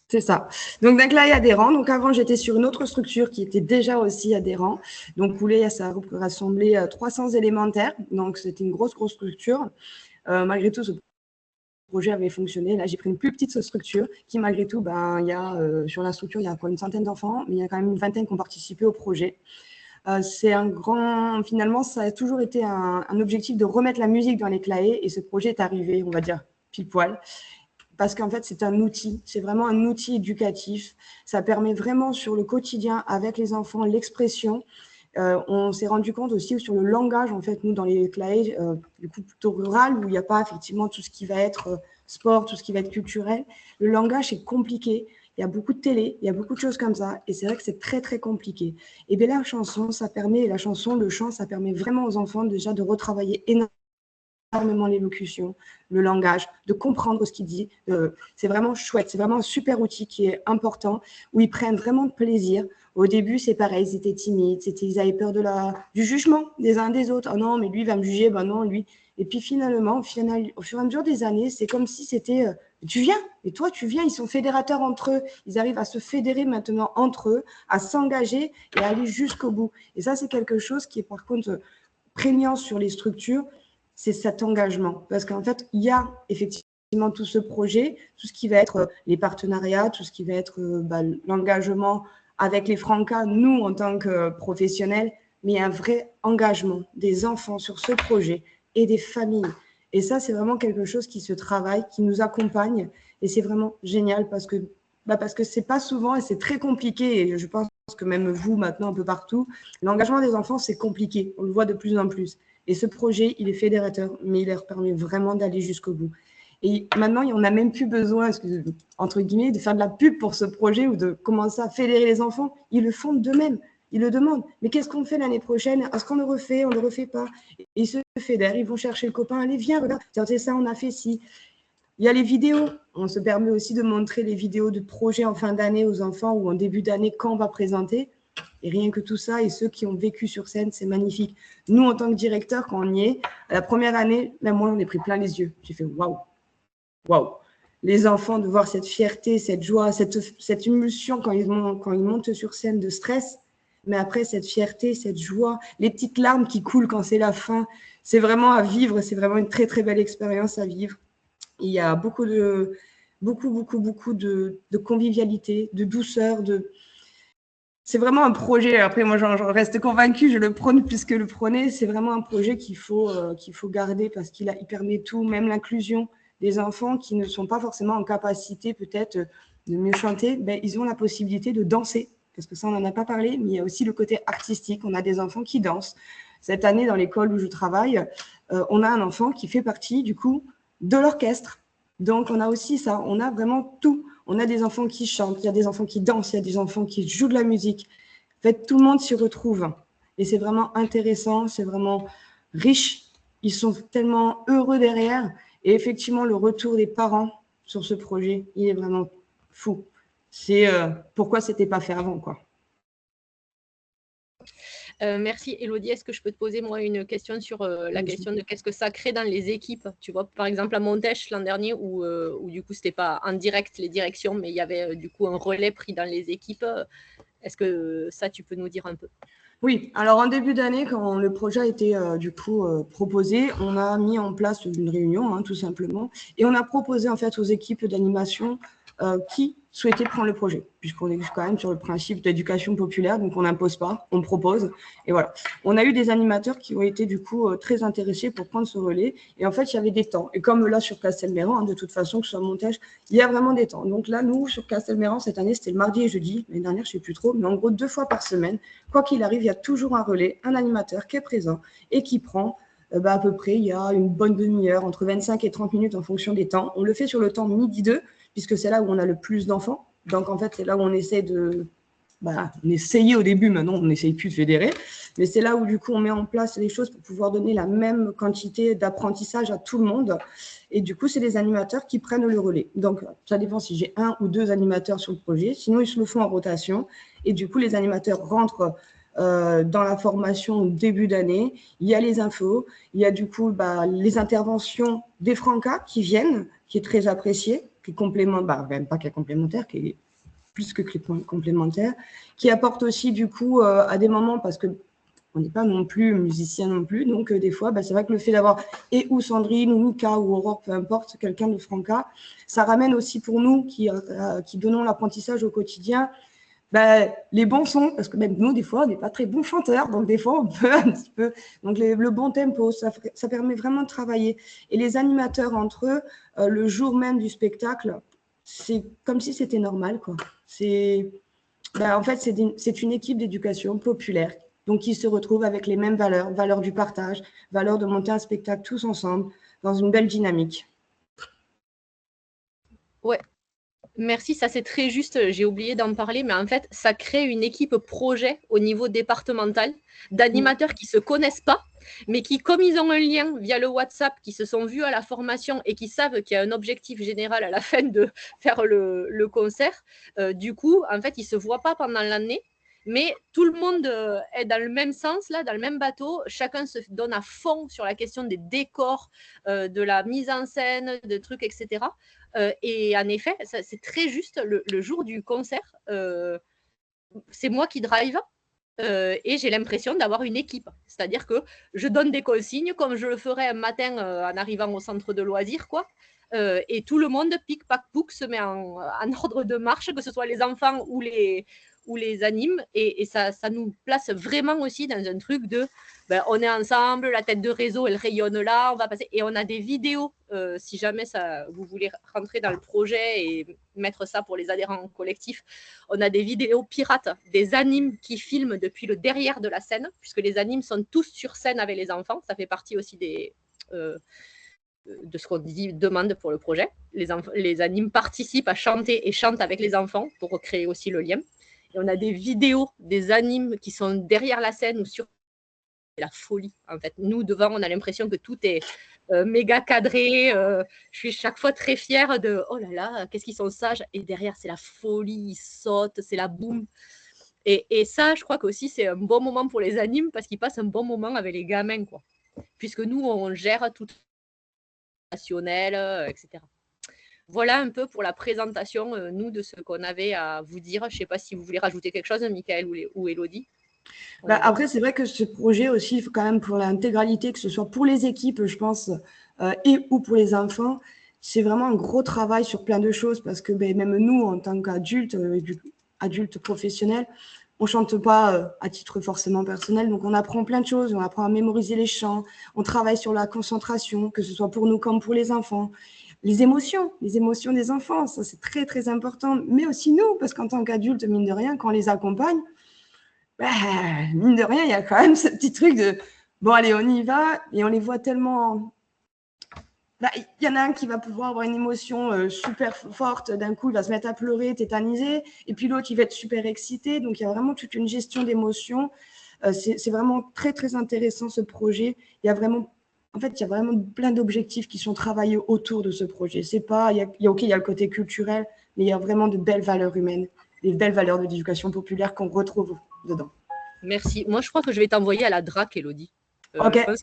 C'est ça. Donc, d'un CLAE adhérent. Donc, avant, j'étais sur une autre structure qui était déjà aussi adhérent. Donc, Poulet, ça rassemblait 300 élémentaires. Donc, c'était une grosse structure. Malgré tout, ce projet avait fonctionné. Là, j'ai pris une plus petite structure qui, malgré tout, il y a, sur la structure, il y a quoi, une centaine d'enfants, mais il y a quand même une vingtaine qui ont participé au projet. C'est un grand... Finalement, ça a toujours été un objectif de remettre la musique dans les CLAE et ce projet est arrivé, on va dire, pile poil. Parce qu'en fait, c'est un outil, c'est vraiment un outil éducatif. Ça permet vraiment sur le quotidien, avec les enfants, l'expression. On s'est rendu compte aussi sur le langage, en fait, nous, dans les CLAE, du coup, plutôt rural, où il n'y a pas effectivement tout ce qui va être sport, tout ce qui va être culturel. Le langage est compliqué. Il y a beaucoup de télé, il y a beaucoup de choses comme ça. Et c'est vrai que c'est très, très compliqué. Et bien, la chanson, ça permet, le chant, ça permet vraiment aux enfants déjà de retravailler énormément l'élocution, le langage, de comprendre ce qu'il dit. C'est vraiment chouette, c'est vraiment un super outil qui est important, où ils prennent vraiment de plaisir. Au début, c'est pareil, ils étaient timides, ils avaient peur du jugement des uns des autres. « Oh non, mais lui, il va me juger, ben non, lui. » Et puis finalement, au fur et à mesure des années, c'est comme si c'était « Tu viens, et toi, tu viens. » Ils sont fédérateurs entre eux. Ils arrivent à se fédérer maintenant entre eux, à s'engager et à aller jusqu'au bout. Et ça, c'est quelque chose qui est par contre prégnant sur les structures, c'est cet engagement. Parce qu'en fait, il y a effectivement tout ce projet, tout ce qui va être les partenariats, tout ce qui va être l'engagement avec les Francas, nous en tant que professionnels, mais il y a un vrai engagement des enfants sur ce projet et des familles. Et ça, c'est vraiment quelque chose qui se travaille, qui nous accompagne. Et c'est vraiment génial parce que c'est pas souvent et c'est très compliqué. Et je pense que même vous, maintenant, un peu partout, l'engagement des enfants, c'est compliqué. On le voit de plus en plus. Et ce projet, il est fédérateur, mais il leur permet vraiment d'aller jusqu'au bout. Et maintenant, on n'a même plus besoin, entre guillemets, de faire de la pub pour ce projet ou de commencer à fédérer les enfants. Ils le font d'eux-mêmes. Ils le demandent. Mais qu'est-ce qu'on fait l'année prochaine? Est-ce qu'on le refait? On ne le refait pas? Et ils se fédèrent. Ils vont chercher le copain. Allez, viens, regarde. C'est ça, on a fait ci. Il y a les vidéos. On se permet aussi de montrer les vidéos de projets en fin d'année aux enfants ou en début d'année quand on va présenter. Et rien que tout ça, et ceux qui ont vécu sur scène, c'est magnifique. Nous, en tant que directeur, quand on y est, à la première année, même moi, on est pris plein les yeux. J'ai fait waouh, waouh. Les enfants, de voir cette fierté, cette joie, cette émulsion quand ils montent sur scène de stress, mais après, cette fierté, cette joie, les petites larmes qui coulent quand c'est la fin, c'est vraiment à vivre, c'est vraiment une très, très belle expérience à vivre. Il y a beaucoup de convivialité, de douceur, c'est vraiment un projet. Après, moi, j'en reste convaincue, je le prône plus que le prôner. C'est vraiment un projet qu'il faut garder parce qu'il permet tout, même l'inclusion des enfants qui ne sont pas forcément en capacité peut-être de mieux chanter. Ben, ils ont la possibilité de danser, parce que ça, on n'en a pas parlé, mais il y a aussi le côté artistique. On a des enfants qui dansent. Cette année, dans l'école où je travaille, on a un enfant qui fait partie, du coup, de l'orchestre. Donc, on a aussi ça. On a vraiment tout. On a des enfants qui chantent, il y a des enfants qui dansent, il y a des enfants qui jouent de la musique. En fait, tout le monde s'y retrouve. Et c'est vraiment intéressant, c'est vraiment riche. Ils sont tellement heureux derrière. Et effectivement, le retour des parents sur ce projet, il est vraiment fou. C'est pourquoi ce n'était pas fait avant, quoi. Merci Elodie. Est-ce que je peux te poser moi une question sur la question de qu'est-ce que ça crée dans les équipes? Tu vois, par exemple à Montèche l'an dernier où du coup c'était pas en direct les directions, mais il y avait du coup un relais pris dans les équipes. Est-ce que ça tu peux nous dire un peu? Oui, alors en début d'année, quand le projet a été proposé, on a mis en place une réunion, tout simplement, et on a proposé en fait aux équipes d'animation qui souhaitaient prendre le projet, puisqu'on est quand même sur le principe d'éducation populaire, donc on n'impose pas, on propose, et voilà. On a eu des animateurs qui ont été du coup très intéressés pour prendre ce relais, et en fait, il y avait des temps. Et comme là, sur Castelmayran, de toute façon, que ce soit Montèche, il y a vraiment des temps. Donc là, nous, sur Castelmayran, cette année, c'était le mardi et jeudi, l'année dernière, je ne sais plus trop, mais en gros, 2 fois par semaine, quoi qu'il arrive, il y a toujours un relais, un animateur qui est présent et qui prend à peu près, il y a une bonne demi-heure, entre 25 et 30 minutes en fonction des temps. On le fait sur le temps midi 2, puisque c'est là où on a le plus d'enfants. Donc, en fait, c'est là où on essaie de... on essayait au début, maintenant, on n'essaye plus de fédérer. Mais c'est là où, du coup, on met en place les choses pour pouvoir donner la même quantité d'apprentissage à tout le monde. Et du coup, c'est les animateurs qui prennent le relais. Donc, ça dépend si j'ai 1 ou 2 animateurs sur le projet. Sinon, ils se le font en rotation. Et du coup, les animateurs rentrent dans la formation au début d'année. Il y a les infos. Il y a du coup les interventions des Francas qui viennent, qui est très apprécié, qui est complémentaire, même pas qui est complémentaire, qui est plus que complémentaire, qui apporte aussi du coup à des moments, parce que on n'est pas non plus musicien non plus, donc des fois, c'est vrai que le fait d'avoir ou Sandrine, ou Mika, ou Aurore, peu importe, quelqu'un de Franca, ça ramène aussi pour nous qui donnons l'apprentissage au quotidien, les bons sons, parce que même nous, des fois, on n'est pas très bons chanteurs, donc des fois, on peut un petit peu... Donc, le bon tempo, ça permet vraiment de travailler. Et les animateurs entre eux, le jour même du spectacle, c'est comme si c'était normal, quoi. En fait, c'est une équipe d'éducation populaire, donc qui se retrouve avec les mêmes valeurs, valeurs du partage, valeurs de monter un spectacle tous ensemble, dans une belle dynamique. Ouais. Merci, ça c'est très juste, j'ai oublié d'en parler, mais en fait, ça crée une équipe projet au niveau départemental d'animateurs qui ne se connaissent pas, mais qui, comme ils ont un lien via le WhatsApp, qui se sont vus à la formation et qui savent qu'il y a un objectif général à la fin de faire le concert, du coup, en fait, ils ne se voient pas pendant l'année, mais tout le monde est dans le même sens, là, dans le même bateau. Chacun se donne à fond sur la question des décors, de la mise en scène, de trucs, etc. Et en effet, c'est très juste. Le jour du concert, c'est moi qui drive. et j'ai l'impression d'avoir une équipe. C'est-à-dire que je donne des consignes comme je le ferais un matin en arrivant au centre de loisirs, quoi. Et tout le monde, pic-pac-pouc, se met en ordre de marche, que ce soit les enfants ou les animes. Et ça nous place vraiment aussi dans un truc de on est ensemble, la tête de réseau, elle rayonne là, on va passer. Et on a des vidéos, si jamais vous voulez rentrer dans le projet et mettre ça pour les adhérents collectifs, on a des vidéos pirates, des animes qui filment depuis le derrière de la scène, puisque les animes sont tous sur scène avec les enfants. Ça fait partie aussi de ce qu'on demande pour le projet. Les animes participent à chanter et chantent avec les enfants pour recréer aussi le lien. Et on a des vidéos des animes qui sont derrière la scène ou sur la folie, en fait. Nous, devant, on a l'impression que tout est méga cadré. Je suis chaque fois très fière de « Oh là là, qu'est-ce qu'ils sont sages !» Et derrière, c'est la folie, ils sautent, c'est la boum. Et ça, je crois qu'aussi, c'est un bon moment pour les animes parce qu'ils passent un bon moment avec les gamins, quoi. Puisque nous, on gère tout national, etc. Voilà un peu pour la présentation, nous, de ce qu'on avait à vous dire. Je ne sais pas si vous voulez rajouter quelque chose, Michael ou Élodie. Après, c'est vrai que ce projet aussi, quand même, pour l'intégralité, que ce soit pour les équipes, je pense, ou pour les enfants, c'est vraiment un gros travail sur plein de choses parce que même nous, en tant qu'adultes, adultes professionnels, on ne chante pas à titre forcément personnel, donc on apprend plein de choses, on apprend à mémoriser les chants, on travaille sur la concentration, que ce soit pour nous comme pour les enfants. Les émotions des enfants, ça c'est très très important, mais aussi nous, parce qu'en tant qu'adultes, mine de rien, quand on les accompagne, mine de rien, il y a quand même ce petit truc de bon, allez, on y va, et on les voit tellement. Il y en a un qui va pouvoir avoir une émotion super forte, d'un coup, il va se mettre à pleurer, tétanisé, et puis l'autre, il va être super excité. Donc, il y a vraiment toute une gestion d'émotions. C'est vraiment très, très intéressant ce projet. Il y a vraiment plein d'objectifs qui sont travaillés autour de ce projet. C'est pas, il y a le côté culturel, mais il y a vraiment de belles valeurs humaines, des belles valeurs de l'éducation populaire qu'on retrouve dedans. Merci. Moi, je crois que je vais t'envoyer à la DRAC, Élodie. Okay. Je pense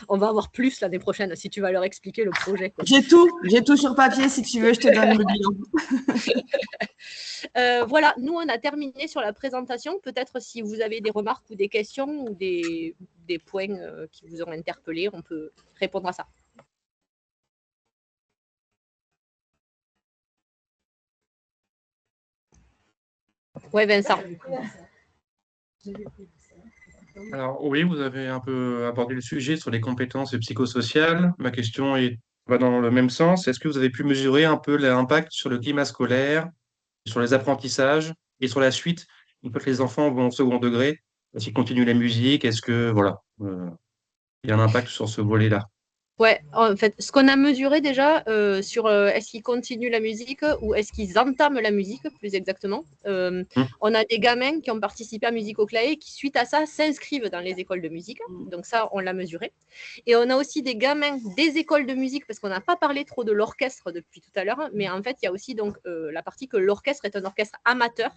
qu'on va avoir plus l'année prochaine si tu vas leur expliquer le projet, quoi. J'ai tout sur papier. Si tu veux, je te donne le bilan. Voilà, nous, on a terminé sur la présentation. Peut-être si vous avez des remarques ou des questions ou des points qui vous ont interpellé, on peut répondre à ça. Ouais, Vincent. Alors oui, vous avez un peu abordé le sujet sur les compétences psychosociales. Ma question va dans le même sens. Est-ce que vous avez pu mesurer un peu l'impact sur le climat scolaire, sur les apprentissages et sur la suite, une fois que les enfants vont au second degré, est-ce qu'ils continuent la musique? Est-ce que voilà, il y a un impact sur ce volet-là? Ouais, en fait, ce qu'on a mesuré déjà sur est-ce qu'ils continuent la musique ou est-ce qu'ils entament la musique, plus exactement. On a des gamins qui ont participé à Musique au Clay qui, suite à ça, s'inscrivent dans les écoles de musique. Donc ça, on l'a mesuré. Et on a aussi des gamins des écoles de musique, parce qu'on n'a pas parlé trop de l'orchestre depuis tout à l'heure, mais en fait, il y a aussi donc, la partie que l'orchestre est un orchestre amateur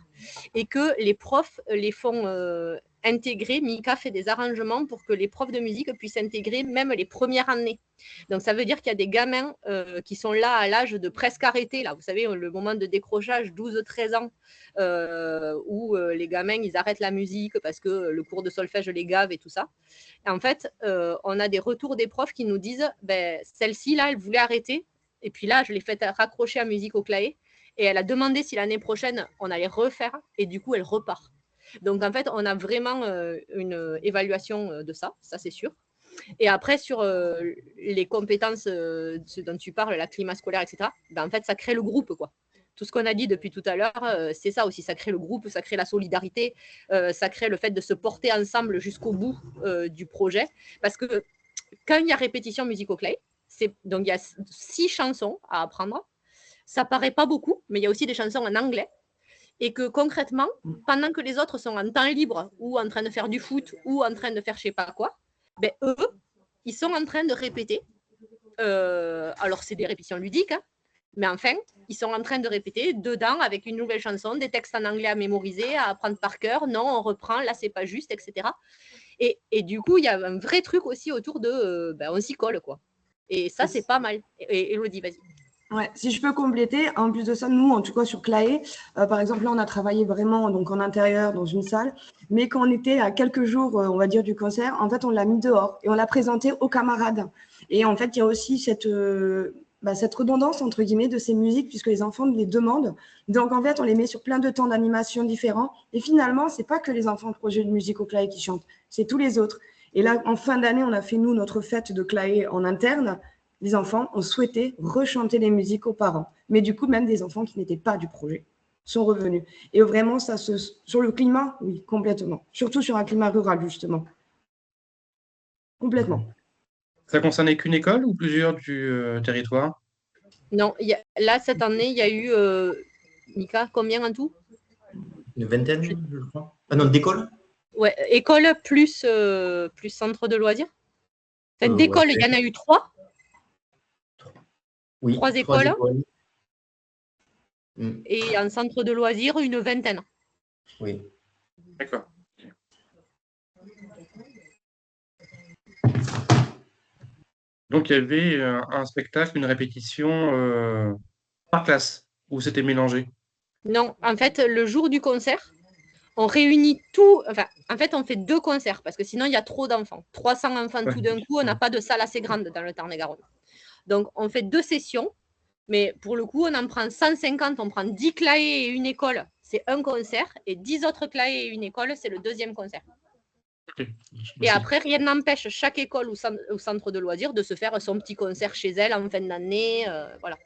et que les profs les font intégrer. Mika fait des arrangements pour que les profs de musique puissent intégrer même les premières années. Donc, ça veut dire qu'il y a des gamins qui sont là à l'âge de presque arrêter, là, vous savez, le moment de décrochage, 12-13 ans, où les gamins, ils arrêtent la musique parce que le cours de solfège les gave et tout ça. Et en fait, on a des retours des profs qui nous disent, celle-ci, là, elle voulait arrêter, et puis là, je l'ai fait raccrocher à Musique au Clay, et elle a demandé si l'année prochaine, on allait refaire, et du coup, elle repart. Donc, en fait, on a vraiment une évaluation de ça c'est sûr. Et après, sur les compétences ce dont tu parles, la climat scolaire, etc., en fait, ça crée le groupe, quoi. Tout ce qu'on a dit depuis tout à l'heure, c'est ça aussi. Ça crée le groupe, ça crée la solidarité, ça crée le fait de se porter ensemble jusqu'au bout du projet. Parce que quand il y a répétition Musique au Clay, donc il y a 6 chansons à apprendre. Ça paraît pas beaucoup, mais il y a aussi des chansons en anglais. Et que concrètement, pendant que les autres sont en temps libre ou en train de faire du foot ou en train de faire je sais pas quoi, eux, ils sont en train de répéter. Alors, c'est des répétitions ludiques, hein, mais enfin, ils sont en train de répéter dedans avec une nouvelle chanson, des textes en anglais à mémoriser, à apprendre par cœur. Non, on reprend, là, c'est pas juste, etc. Et du coup, il y a un vrai truc aussi autour de on s'y colle, quoi. Et ça, c'est pas mal. Et Élodie, vas-y. Ouais, si je peux compléter, en plus de ça, nous, en tout cas sur Claé, par exemple, là, on a travaillé vraiment donc en intérieur dans une salle, mais quand on était à quelques jours, on va dire, du concert, en fait, on l'a mis dehors et on l'a présenté aux camarades. Et en fait, il y a aussi cette redondance, entre guillemets, de ces musiques, puisque les enfants les demandent. Donc, en fait, on les met sur plein de temps d'animation différents. Et finalement, c'est pas que les enfants de projet de musique au Claé qui chantent, c'est tous les autres. Et là, en fin d'année, on a fait, nous, notre fête de Claé en interne. Les enfants ont souhaité rechanter les musiques aux parents. Mais du coup, même des enfants qui n'étaient pas du projet sont revenus. Et vraiment, sur le climat, oui, complètement. Surtout sur un climat rural, justement. Complètement. Ça concernait qu'une école ou plusieurs du territoire? Non, là, cette année, il y a eu, Mika, combien en tout? Une vingtaine, je crois. Ah non, d'écoles? Ouais, école plus centre de loisirs. Enfin, d'école, il y en a eu 3. Oui, 3 3 écoles. écoles. Et en centre de loisirs, une vingtaine. Oui. D'accord. Donc, il y avait un spectacle, une répétition par classe, où c'était mélangé. Non, en fait, le jour du concert, on réunit tout. Enfin, en fait, on fait 2 concerts parce que sinon, il y a trop d'enfants. 300 enfants tout d'un coup, on n'a pas de salle assez grande dans le Tarn-et-Garonne. Donc, on fait 2 sessions, mais pour le coup, on en prend 150, on prend 10 claés et une école, c'est un concert, et 10 autres claés et une école, c'est le deuxième concert. Okay. Et après, rien n'empêche chaque école ou centre de loisirs de se faire son petit concert chez elle en fin d'année. Voilà.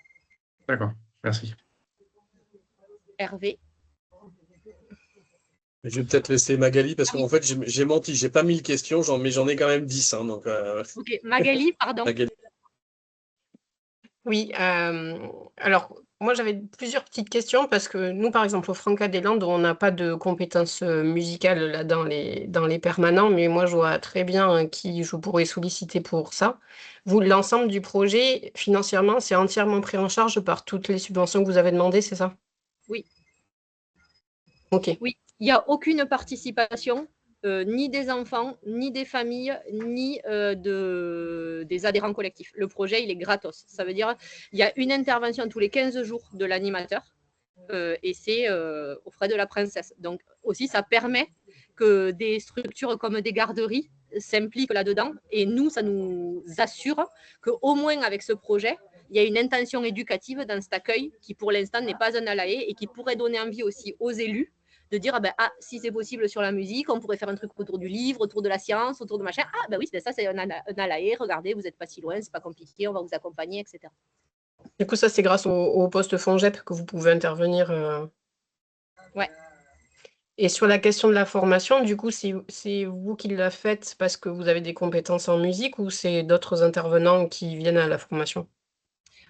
D'accord, merci. Hervé. Je vais peut-être laisser Magali parce qu'en fait, j'ai menti, j'ai pas 1000 questions, mais j'en ai quand même 10. Hein, donc, Ok, Magali, pardon. Magali. Oui, alors moi j'avais plusieurs petites questions parce que nous, par exemple, au Franca des Landes, on n'a pas de compétences musicales là dans les permanents, mais moi je vois très bien qui je pourrais solliciter pour ça. Vous, l'ensemble du projet, financièrement, c'est entièrement pris en charge par toutes les subventions que vous avez demandées, c'est ça? Oui. Ok. Oui, il n'y a aucune participation, ni des enfants, ni des familles, ni des adhérents collectifs. Le projet, il est gratos. Ça veut dire qu'il y a une intervention tous les 15 jours de l'animateur et c'est aux frais de la princesse. Donc aussi, ça permet que des structures comme des garderies s'impliquent là-dedans. Et nous, ça nous assure qu'au moins avec ce projet, il y a une intention éducative dans cet accueil qui, pour l'instant, n'est pas un ALAE et qui pourrait donner envie aussi aux élus de dire si c'est possible sur la musique, on pourrait faire un truc autour du livre, autour de la science, autour de machin. Oui, ça c'est un ALAE, regardez, vous n'êtes pas si loin, c'est pas compliqué, on va vous accompagner, etc. Du coup, ça c'est grâce au poste FONGEP que vous pouvez intervenir. Ouais. Et sur la question de la formation, du coup, c'est vous qui la faites parce que vous avez des compétences en musique ou c'est d'autres intervenants qui viennent à la formation?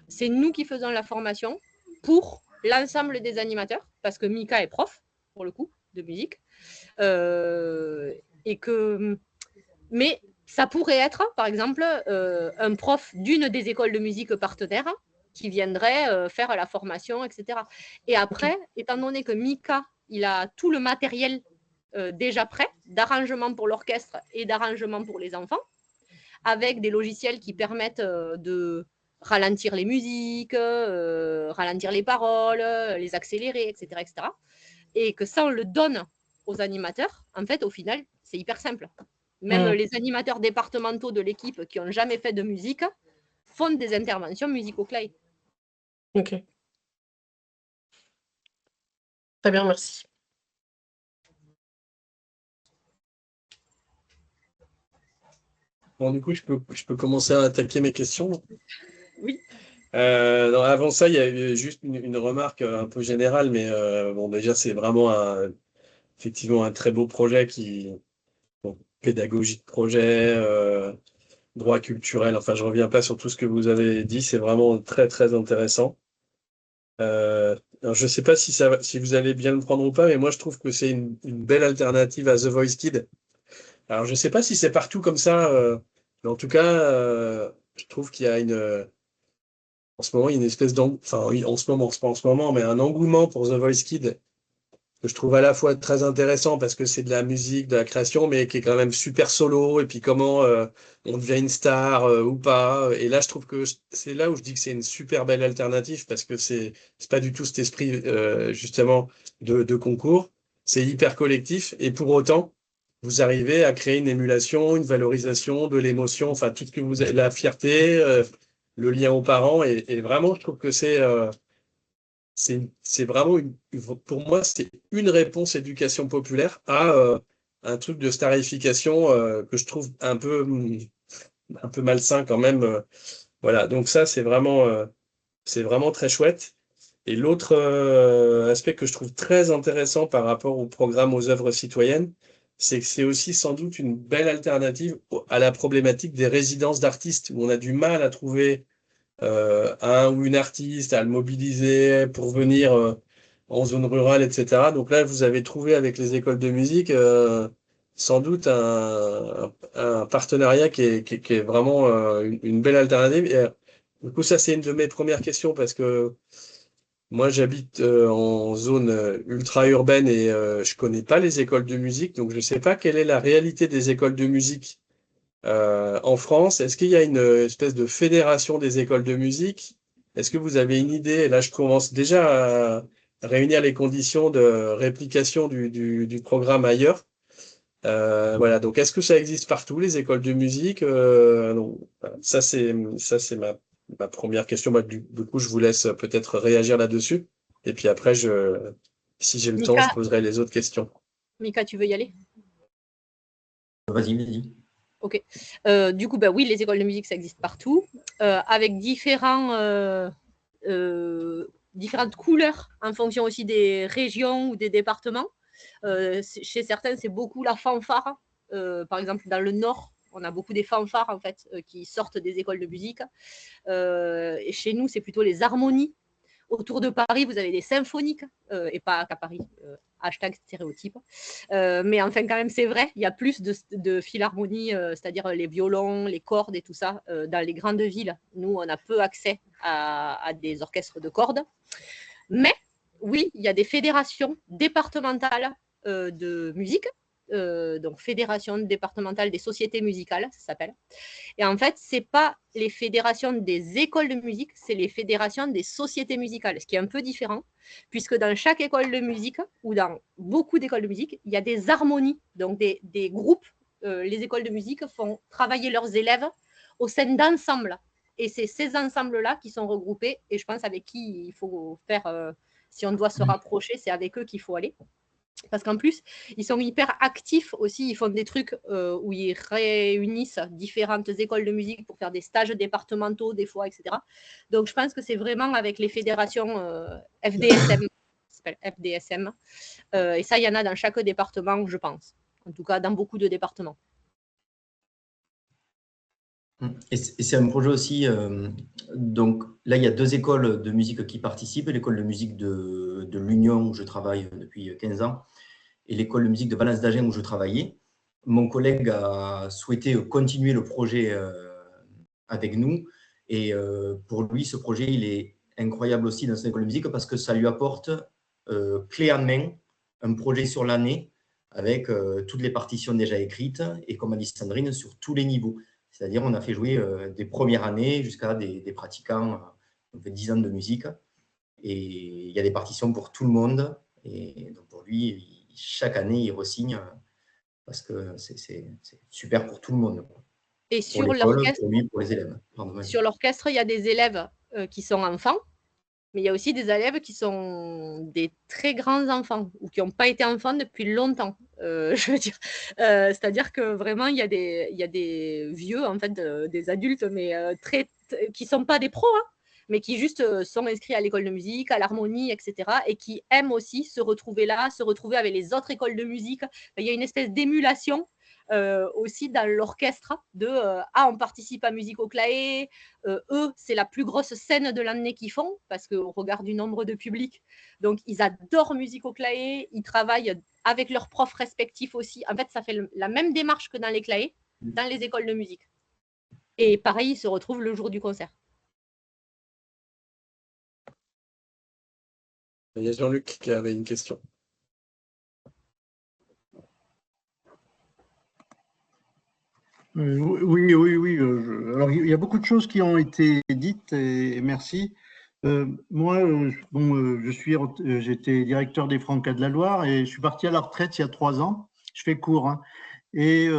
C'est nous qui faisons la formation pour l'ensemble des animateurs, parce que Mika est prof, pour le coup, de musique. Mais ça pourrait être, par exemple, un prof d'une des écoles de musique partenaires qui viendrait faire la formation, etc. Et après, étant donné que Mika, il a tout le matériel déjà prêt, d'arrangement pour l'orchestre et d'arrangement pour les enfants, avec des logiciels qui permettent de ralentir les musiques, ralentir les paroles, les accélérer, etc., etc. Et que ça, on le donne aux animateurs. En fait, au final, c'est hyper simple. Même les animateurs départementaux de l'équipe qui n'ont jamais fait de musique font des interventions musico-clay. Ok. Très bien, merci. Bon, du coup, je peux commencer à attaquer mes questions. Oui. Non, avant ça, il y a eu juste une remarque un peu générale, mais bon, déjà, c'est vraiment effectivement un très beau projet pédagogie de projet, droit culturel. Enfin, je reviens pas sur tout ce que vous avez dit, c'est vraiment très, très intéressant. Alors, je sais pas si vous allez bien le prendre ou pas, mais moi, je trouve que c'est une belle alternative à The Voice Kids. Alors, je sais pas si c'est partout comme ça, mais en tout cas, je trouve qu'il y a en ce moment, il y a une espèce enfin, oui, en ce moment, c'est pas en ce moment, mais un engouement pour The Voice Kids que je trouve à la fois très intéressant parce que c'est de la musique, de la création, mais qui est quand même super solo, et puis comment on devient une star ou pas. Et là, je trouve que c'est là où je dis que c'est une super belle alternative parce que c'est pas du tout cet esprit justement de concours. C'est hyper collectif et pour autant, vous arrivez à créer une émulation, une valorisation de l'émotion, enfin tout ce que vous avez, la fierté, le lien aux parents, et vraiment, je trouve que c'est vraiment pour moi, c'est une réponse éducation populaire à un truc de starification que je trouve un peu malsain quand même. Voilà, donc ça, c'est vraiment très chouette. Et l'autre aspect que je trouve très intéressant par rapport au programme aux œuvres citoyennes, c'est que c'est aussi sans doute une belle alternative à la problématique des résidences d'artistes, où on a du mal à trouver un ou une artiste, à le mobiliser pour venir en zone rurale, etc. Donc là, vous avez trouvé avec les écoles de musique sans doute un partenariat qui est vraiment une belle alternative. Et, du coup, ça, c'est une de mes premières questions parce que moi, j'habite en zone ultra-urbaine et je connais pas les écoles de musique, donc je sais pas quelle est la réalité des écoles de musique en France. Est-ce qu'il y a une espèce de fédération des écoles de musique? Est-ce que vous avez une idée? Et là, je commence déjà à réunir les conditions de réplication du programme ailleurs. Voilà, donc est-ce que ça existe partout, les écoles de musique? Donc, voilà. Ça, c'est ma première question. Bah, du coup, je vous laisse peut-être réagir là-dessus. Et puis après, si j'ai le temps, je Mika, poserai les autres questions. Mika, tu veux y aller? Vas-y, vas-y. Ok. Du coup, bah oui, les écoles de musique, ça existe partout, avec différentes couleurs en fonction aussi des régions ou des départements. Chez certains, c'est beaucoup la fanfare. Par exemple, dans le Nord, on a beaucoup des fanfares en fait qui sortent des écoles de musique. Et chez nous, c'est plutôt les harmonies. Autour de Paris, vous avez des symphoniques, et pas qu'à Paris, hashtag stéréotype. Mais enfin, quand même, c'est vrai, il y a plus de philharmonie, c'est-à-dire les violons, les cordes et tout ça, dans les grandes villes. Nous, on a peu accès à des orchestres de cordes. Mais oui, il y a des fédérations départementales de musique, donc fédération départementale des sociétés musicales, ça s'appelle. Et en fait, ce n'est pas les fédérations des écoles de musique, c'est les fédérations des sociétés musicales, ce qui est un peu différent, puisque dans chaque école de musique, ou dans beaucoup d'écoles de musique, il y a des harmonies, donc des groupes. Les écoles de musique font travailler leurs élèves au sein d'ensembles. Et c'est ces ensembles-là qui sont regroupés, et je pense avec qui il faut faire, si on doit se rapprocher, c'est avec eux qu'il faut aller. Parce qu'en plus, ils sont hyper actifs aussi. Ils font des trucs où ils réunissent différentes écoles de musique pour faire des stages départementaux, des fois, etc. Donc, je pense que c'est vraiment avec les fédérations FDSM. Ça s'appelle FDSM. Et ça, il y en a dans chaque département, je pense. En tout cas, dans beaucoup de départements. Et c'est un projet aussi, donc là, il y a 2 écoles de musique qui participent, l'école de musique de l'Union, où je travaille depuis 15 ans, et l'école de musique de Valence d'Agen, où je travaillais. Mon collègue a souhaité continuer le projet avec nous, et pour lui, ce projet, il est incroyable aussi dans cette école de musique, parce que ça lui apporte clé en main un projet sur l'année, avec toutes les partitions déjà écrites, et comme a dit Sandrine, sur tous les niveaux. C'est-à-dire, on a fait jouer des premières années jusqu'à des pratiquants, on fait 10 ans de musique. Et il y a des partitions pour tout le monde. Et donc, pour lui, chaque année, il re-signe parce que c'est super pour tout le monde. Et pour sur l'école, l'orchestre, pour lui, pour les élèves. Pardon, sur l'orchestre, il y a des élèves qui sont enfants, mais il y a aussi des élèves qui sont des très grands enfants ou qui n'ont pas été enfants depuis longtemps. Je veux dire, c'est-à-dire que vraiment, il y a des vieux, en fait, des adultes, mais qui ne sont pas des pros, hein, mais qui juste sont inscrits à l'école de musique, à l'harmonie, etc. et qui aiment aussi se retrouver là, se retrouver avec les autres écoles de musique. Il y a une espèce d'émulation aussi dans l'orchestre on participe à Musique au Claé, eux c'est la plus grosse scène de l'année qu'ils font parce qu'au regard du nombre de public, donc ils adorent Musique au Claé, ils travaillent avec leurs profs respectifs aussi. En fait, ça fait la même démarche que dans les Claés, dans les écoles de musique, et pareil, ils se retrouvent le jour du concert. Il y a Jean-Luc qui avait une question. Oui. Alors, il y a beaucoup de choses qui ont été dites et merci. Moi, j'étais directeur des Francas de la Loire et je suis parti à la retraite il y a 3 ans. Je fais court, hein. Et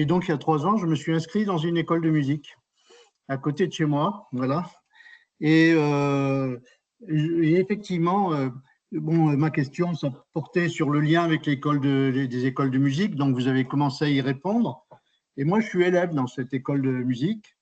donc, il y a 3 ans, je me suis inscrit dans une école de musique à côté de chez moi, voilà. Et effectivement, ma question, ça portait sur le lien avec des écoles de musique, donc vous avez commencé à y répondre. Et moi, je suis élève dans cette école de musique.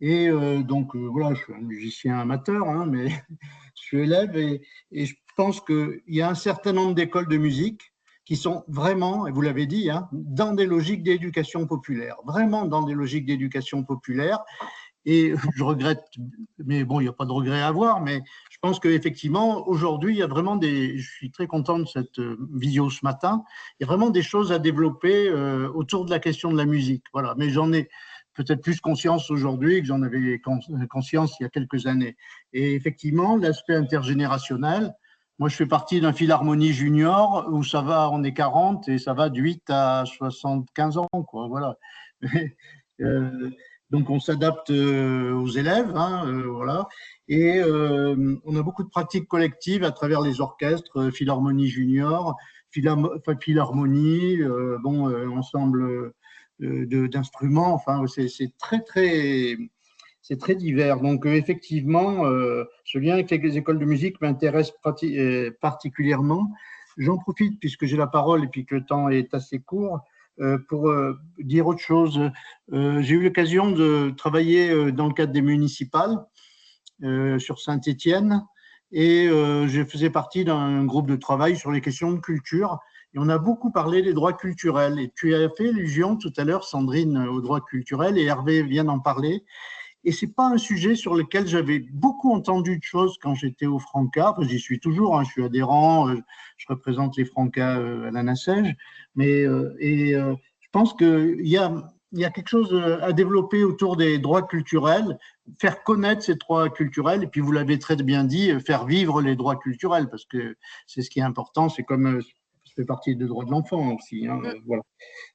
Et voilà, je suis un musicien amateur, hein, mais je suis élève et je pense qu'il y a un certain nombre d'écoles de musique qui sont vraiment, et vous l'avez dit, hein, dans des logiques d'éducation populaire, vraiment dans des logiques d'éducation populaire. Et je regrette, mais bon, il n'y a pas de regret à avoir, mais je pense qu'effectivement, aujourd'hui, il y a vraiment je suis très content de cette visio ce matin, il y a vraiment des choses à développer autour de la question de la musique. Voilà, mais j'en ai peut-être plus conscience aujourd'hui que j'en avais conscience il y a quelques années. Et effectivement, l'aspect intergénérationnel, moi, je fais partie d'un Philharmonie junior où ça va, on est 40 et ça va de 8 à 75 ans, quoi, voilà. Donc, on s'adapte aux élèves, hein, voilà. Et on a beaucoup de pratiques collectives à travers les orchestres, Philharmonie junior, Philharmonie, ensemble d'instruments. Enfin, c'est très divers. Donc, effectivement, ce lien avec les écoles de musique m'intéresse particulièrement. J'en profite, puisque j'ai la parole et puis que le temps est assez court, pour dire autre chose. J'ai eu l'occasion de travailler dans le cadre des municipales sur Saint-Étienne et je faisais partie d'un groupe de travail sur les questions de culture et on a beaucoup parlé des droits culturels et tu as fait allusion tout à l'heure, Sandrine, aux droits culturels et Hervé vient d'en parler. Et ce n'est pas un sujet sur lequel j'avais beaucoup entendu de choses quand j'étais au Franca. Enfin, j'y suis toujours, hein, je suis adhérent, je représente les Francas à la Nassège. Mais je pense qu'il y a quelque chose à développer autour des droits culturels, faire connaître ces droits culturels, et puis vous l'avez très bien dit, faire vivre les droits culturels, parce que c'est ce qui est important, c'est comme ça fait partie des droits de l'enfant aussi. Hein, voilà.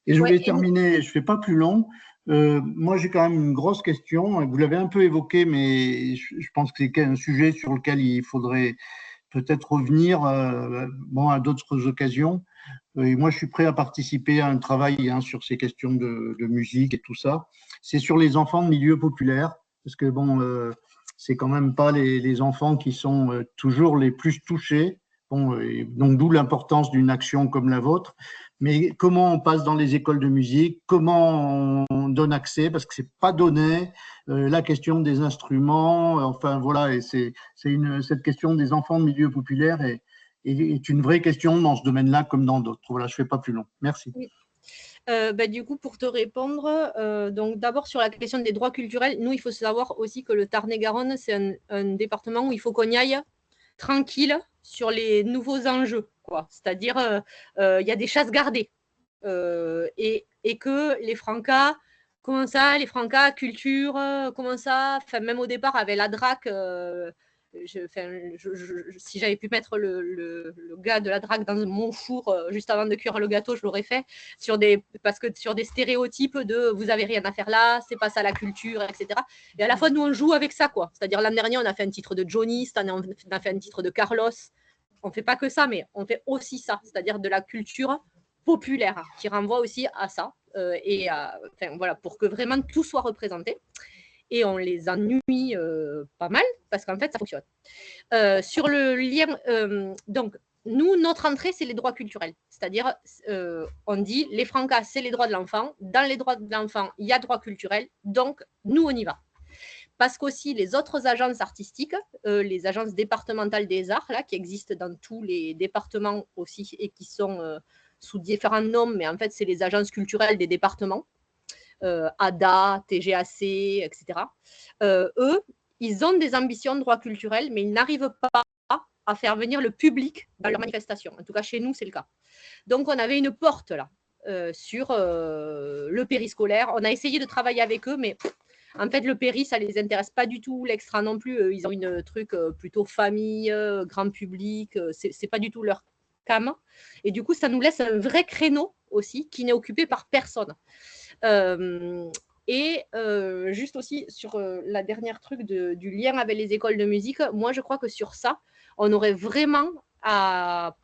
Et je voulais terminer, je ne fais pas plus long. Moi, j'ai quand même une grosse question. Vous l'avez un peu évoqué, mais je pense que c'est un sujet sur lequel il faudrait peut-être revenir à d'autres occasions. Et moi, je suis prêt à participer à un travail sur ces questions de musique et tout ça. C'est sur les enfants de milieu populaire, parce que c'est quand même pas les enfants qui sont toujours les plus touchés. Donc d'où l'importance d'une action comme la vôtre. Mais comment on passe dans les écoles de musique, comment on donne accès, parce que c'est pas donné, la question des instruments, enfin voilà, et cette question des enfants de milieu populaire est une vraie question dans ce domaine-là comme dans d'autres. Voilà, je fais pas plus long. Merci. Oui. Du coup, pour te répondre, donc d'abord sur la question des droits culturels, nous, il faut savoir aussi que le Tarn-et-Garonne, c'est un département où il faut qu'on y aille tranquille sur les nouveaux enjeux, quoi. C'est-à-dire, il y a des chasses gardées et que les Francas, comment ça, les Francas, culture, comment ça, enfin, même au départ, avec la DRAC, si j'avais pu mettre le gars de la DRAC dans mon four juste avant de cuire le gâteau, je l'aurais fait, parce que sur des stéréotypes de vous avez rien à faire là, c'est pas ça la culture, etc. Et à la fois, nous, on joue avec ça, quoi. C'est-à-dire, l'an dernier, on a fait un titre de Johnny, cette année, on a fait un titre de Carlos. On ne fait pas que ça, mais on fait aussi ça, c'est-à-dire de la culture populaire qui renvoie aussi à ça, voilà, pour que vraiment tout soit représenté. Et on les ennuie pas mal parce qu'en fait, ça fonctionne. Sur le lien, donc, nous, notre entrée, c'est les droits culturels. C'est-à-dire, on dit, les Francas, c'est les droits de l'enfant. Dans les droits de l'enfant, il y a droits culturels. Donc, nous, on y va. Parce qu'aussi, les autres agences artistiques, les agences départementales des arts, là, qui existent dans tous les départements aussi et qui sont sous différents noms, mais en fait, c'est les agences culturelles des départements. ADA, TGAC, etc. Eux, ils ont des ambitions de droits culturels, mais ils n'arrivent pas à faire venir le public dans leurs manifestations. En tout cas, chez nous, c'est le cas. Donc, on avait une porte là sur le périscolaire. On a essayé de travailler avec eux, mais en fait, le péri, ça ne les intéresse pas du tout. L'extra non plus. Ils ont une truc plutôt famille, grand public. Ce n'est pas du tout leur cam. Et du coup, ça nous laisse un vrai créneau aussi qui n'est occupé par personne. Juste aussi sur la dernière truc du lien avec les écoles de musique, moi je crois que sur ça, on aurait vraiment à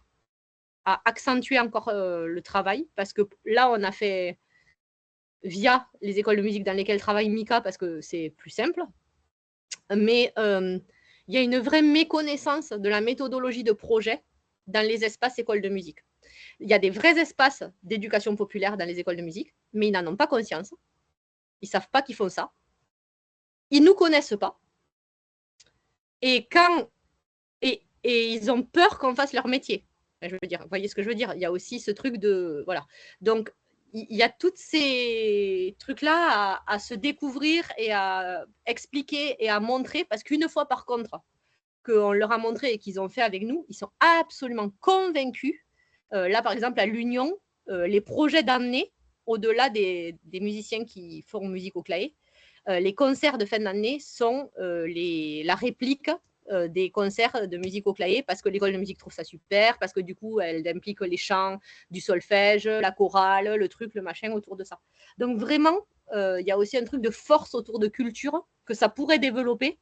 accentuer encore le travail, parce que là on a fait via les écoles de musique dans lesquelles travaille Mika, parce que c'est plus simple, mais il y a une vraie méconnaissance de la méthodologie de projet dans les espaces écoles de musique. Il y a des vrais espaces d'éducation populaire dans les écoles de musique, mais ils n'en ont pas conscience. Ils ne savent pas qu'ils font ça. Ils ne nous connaissent pas. Et ils ont peur qu'on fasse leur métier. Je veux dire, vous voyez ce que je veux dire? Il y a aussi ce truc de... Voilà. Donc, il y a tous ces trucs-là à se découvrir et à expliquer et à montrer, parce qu'une fois, par contre, qu'on leur a montré et qu'ils ont fait avec nous, ils sont absolument convaincus. Là, par exemple, à l'Union, les projets d'année, au-delà des musiciens qui font musique au clavier, les concerts de fin d'année sont la réplique des concerts de musique au clavier, parce que l'école de musique trouve ça super, parce que du coup, elle implique les chants, du solfège, la chorale, le truc, le machin autour de ça. Donc vraiment, il y a aussi un truc de force autour de culture que ça pourrait développer,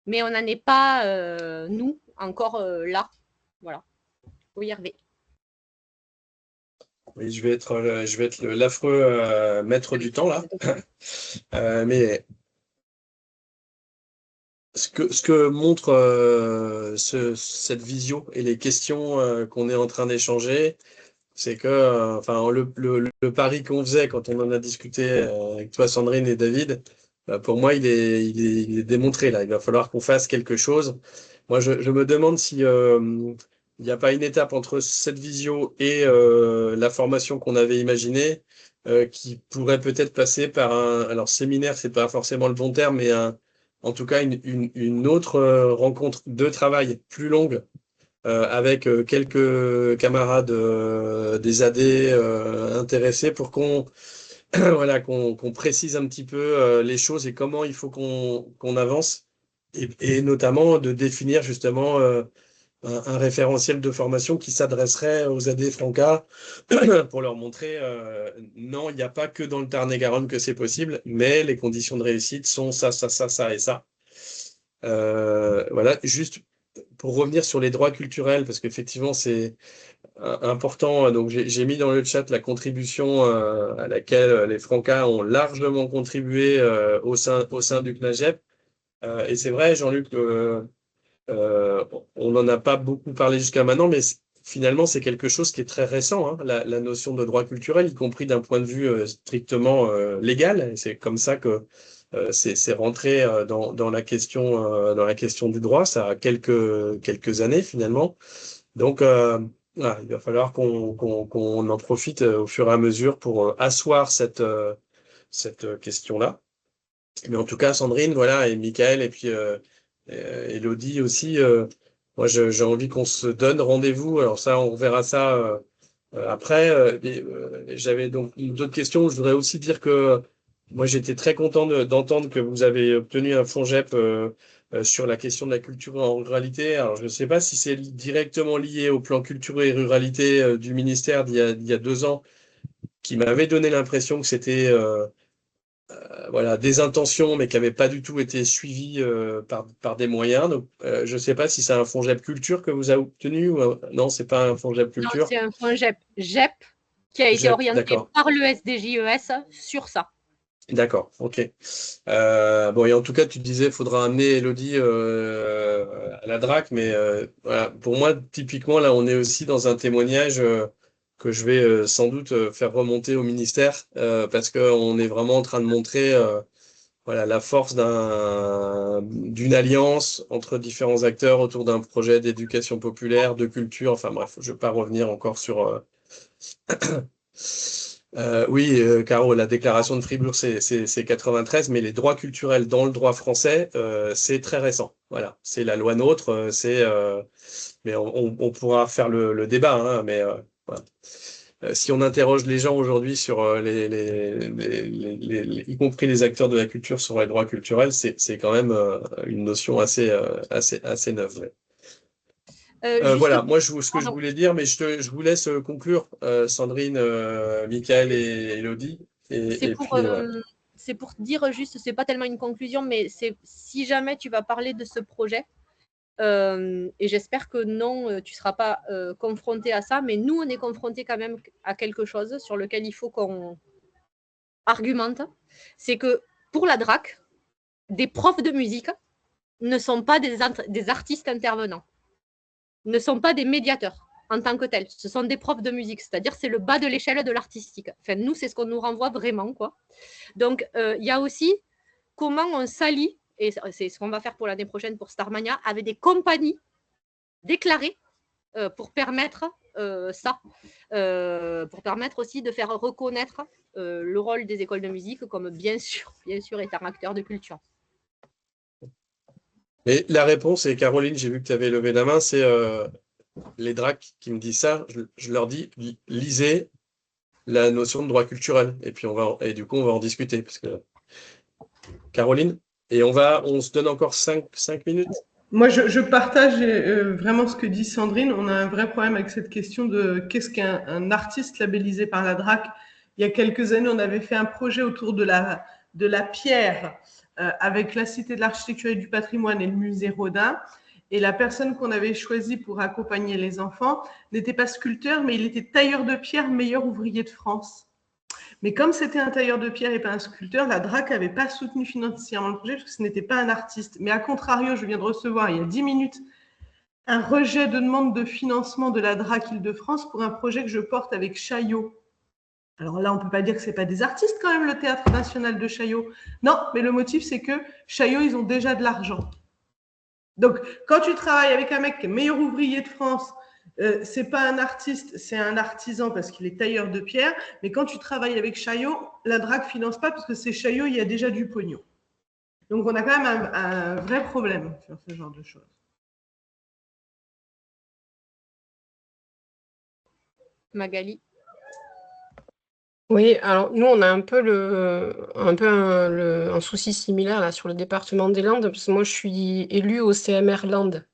mais on n'en est pas, nous, encore là. Voilà. Oui, Hervé. Oui, je vais être l'affreux maître du temps là. Mais ce que montre cette visio et les questions qu'on est en train d'échanger, c'est que enfin, le pari qu'on faisait quand on en a discuté avec toi, Sandrine et David, pour moi, il est démontré là. Il va falloir qu'on fasse quelque chose. Moi, je me demande si il n'y a pas une étape entre cette visio et la formation qu'on avait imaginée qui pourrait peut-être passer par alors séminaire, c'est pas forcément le bon terme, mais en tout cas une autre rencontre de travail plus longue avec quelques camarades des AD intéressés pour qu'on voilà, qu'on précise un petit peu les choses et comment il faut qu'on avance, et notamment de définir justement un référentiel de formation qui s'adresserait aux AD Franca pour leur montrer non, il n'y a pas que dans le Tarn-et-Garonne que c'est possible, mais les conditions de réussite sont ça, ça, ça, ça et ça. Voilà, juste pour revenir sur les droits culturels, parce qu'effectivement c'est important, donc j'ai mis dans le chat la contribution à laquelle les Francas ont largement contribué au sein du CNAGEP. Et c'est vrai, Jean-Luc, on n'en a pas beaucoup parlé jusqu'à maintenant, mais finalement c'est quelque chose qui est très récent, hein, la notion de droit culturel, y compris d'un point de vue strictement légal. Et c'est comme ça que c'est rentré dans la question du droit. Ça a quelques années finalement. Donc voilà, il va falloir qu'on en profite au fur et à mesure pour asseoir cette question-là. Mais en tout cas, Sandrine, voilà, et Michael, et puis Élodie aussi, moi j'ai envie qu'on se donne rendez-vous. Alors ça, on verra ça après. J'avais donc d'autres questions. Je voudrais aussi dire que moi j'étais très content d'entendre que vous avez obtenu un FONGEP sur la question de la culture en ruralité. Alors je ne sais pas si c'est directement lié au plan culture et ruralité du ministère d'il y a 2 ans, qui m'avait donné l'impression que c'était voilà, des intentions, mais qui n'avaient pas du tout été suivies par des moyens. Donc, je ne sais pas si c'est un FONGEP culture que vous avez obtenu ou non, c'est pas un FONGEP Non, culture. c'est un FONGEP GEP qui a été GEP, orienté d'accord. par le SDJES sur ça. D'accord, ok. Bon, et en tout cas, tu disais, il faudra amener Élodie à la DRAC, mais voilà, pour moi, typiquement, là, on est aussi dans un témoignage que je vais sans doute faire remonter au ministère, parce qu'on est vraiment en train de montrer voilà, la force d'une alliance entre différents acteurs autour d'un projet d'éducation populaire, de culture, enfin bref, je ne vais pas revenir encore sur... oui, Caro, la déclaration de Fribourg, c'est 93, mais les droits culturels dans le droit français, c'est très récent. Voilà, c'est la loi NOTRe, mais on pourra faire le débat, hein, mais voilà. Si on interroge les gens aujourd'hui sur y compris les acteurs de la culture sur les droits culturels, c'est quand même une notion assez neuve. Ouais. Voilà, moi ce que je voulais dire, mais je vous laisse conclure, Sandrine, Michael et Élodie. C'est pour, c'est pour dire juste, c'est pas tellement une conclusion, mais c'est si jamais tu vas parler de ce projet, et j'espère que non, tu ne seras pas confronté à ça, mais nous, on est confronté quand même à quelque chose sur lequel il faut qu'on argumente. C'est que pour la DRAC, des profs de musique ne sont pas des artistes intervenants, ne sont pas des médiateurs en tant que tels. Ce sont des profs de musique, c'est-à-dire c'est le bas de l'échelle de l'artistique. Enfin, nous, c'est ce qu'on nous renvoie vraiment, quoi. Donc, il y a aussi comment on s'allie, et c'est ce qu'on va faire pour l'année prochaine pour Starmania, avec des compagnies déclarées pour permettre ça, pour permettre aussi de faire reconnaître le rôle des écoles de musique comme bien sûr étant acteur de culture. Mais la réponse, et Caroline, j'ai vu que tu avais levé la main, c'est les DRAC qui me disent ça, je leur dis, lisez la notion de droit culturel, et puis du coup, on va en discuter, parce que Caroline, et on se donne encore 5 minutes. Moi, je partage vraiment ce que dit Sandrine. On a un vrai problème avec cette question de qu'est-ce qu'un artiste labellisé par la DRAC. Il y a quelques années, on avait fait un projet autour de la pierre avec la Cité de l'Architecture et du Patrimoine et le musée Rodin. Et la personne qu'on avait choisie pour accompagner les enfants n'était pas sculpteur, mais il était tailleur de pierre, meilleur ouvrier de France. Mais comme c'était un tailleur de pierre et pas un sculpteur, la DRAC n'avait pas soutenu financièrement le projet parce que ce n'était pas un artiste. Mais à contrario, je viens de recevoir il y a 10 minutes un rejet de demande de financement de la DRAC Île-de-France pour un projet que je porte avec Chaillot. Alors là, on ne peut pas dire que ce n'est pas des artistes quand même, le Théâtre National de Chaillot. Non, mais le motif, c'est que Chaillot, ils ont déjà de l'argent. Donc, quand tu travailles avec un mec qui est meilleur ouvrier de France, c'est pas un artiste, c'est un artisan parce qu'il est tailleur de pierre. Mais quand tu travailles avec Chaillot, la DRAC ne finance pas parce que c'est Chaillot, il y a déjà du pognon. Donc, on a quand même un vrai problème sur ce genre de choses. Magali. Oui, alors nous, on a un peu un souci similaire là, sur le département des Landes, parce que moi, je suis élue au CMR Landes.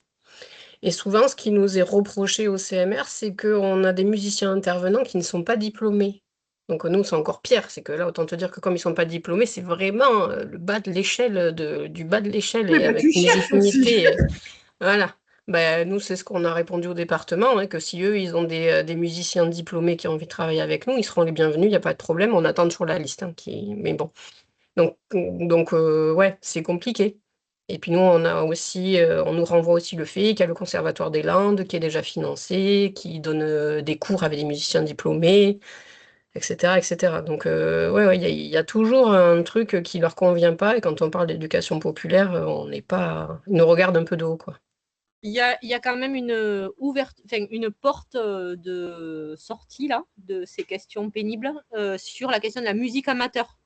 Et souvent, ce qui nous est reproché au CMR, c'est qu'on a des musiciens intervenants qui ne sont pas diplômés. Donc nous, c'est encore pire. C'est que là, autant te dire que comme ils ne sont pas diplômés, c'est vraiment le bas de l'échelle, du bas de l'échelle, et avec une légitimité. Voilà. Ben, nous, c'est ce qu'on a répondu au département, hein, que si eux, ils ont des musiciens diplômés qui ont envie de travailler avec nous, ils seront les bienvenus, il n'y a pas de problème, on attend toujours la liste. Hein, mais bon. Donc ouais, c'est compliqué. Et puis nous, on a aussi, on nous renvoie aussi le fait qu'il y a le Conservatoire des Landes qui est déjà financé, qui donne des cours avec des musiciens diplômés, etc., etc. Donc ouais, il y a toujours un truc qui leur convient pas. Et quand on parle d'éducation populaire, on n'est pas, ils nous regardent un peu de haut, quoi. Il y a quand même une porte de sortie là, de ces questions pénibles sur la question de la musique amateur.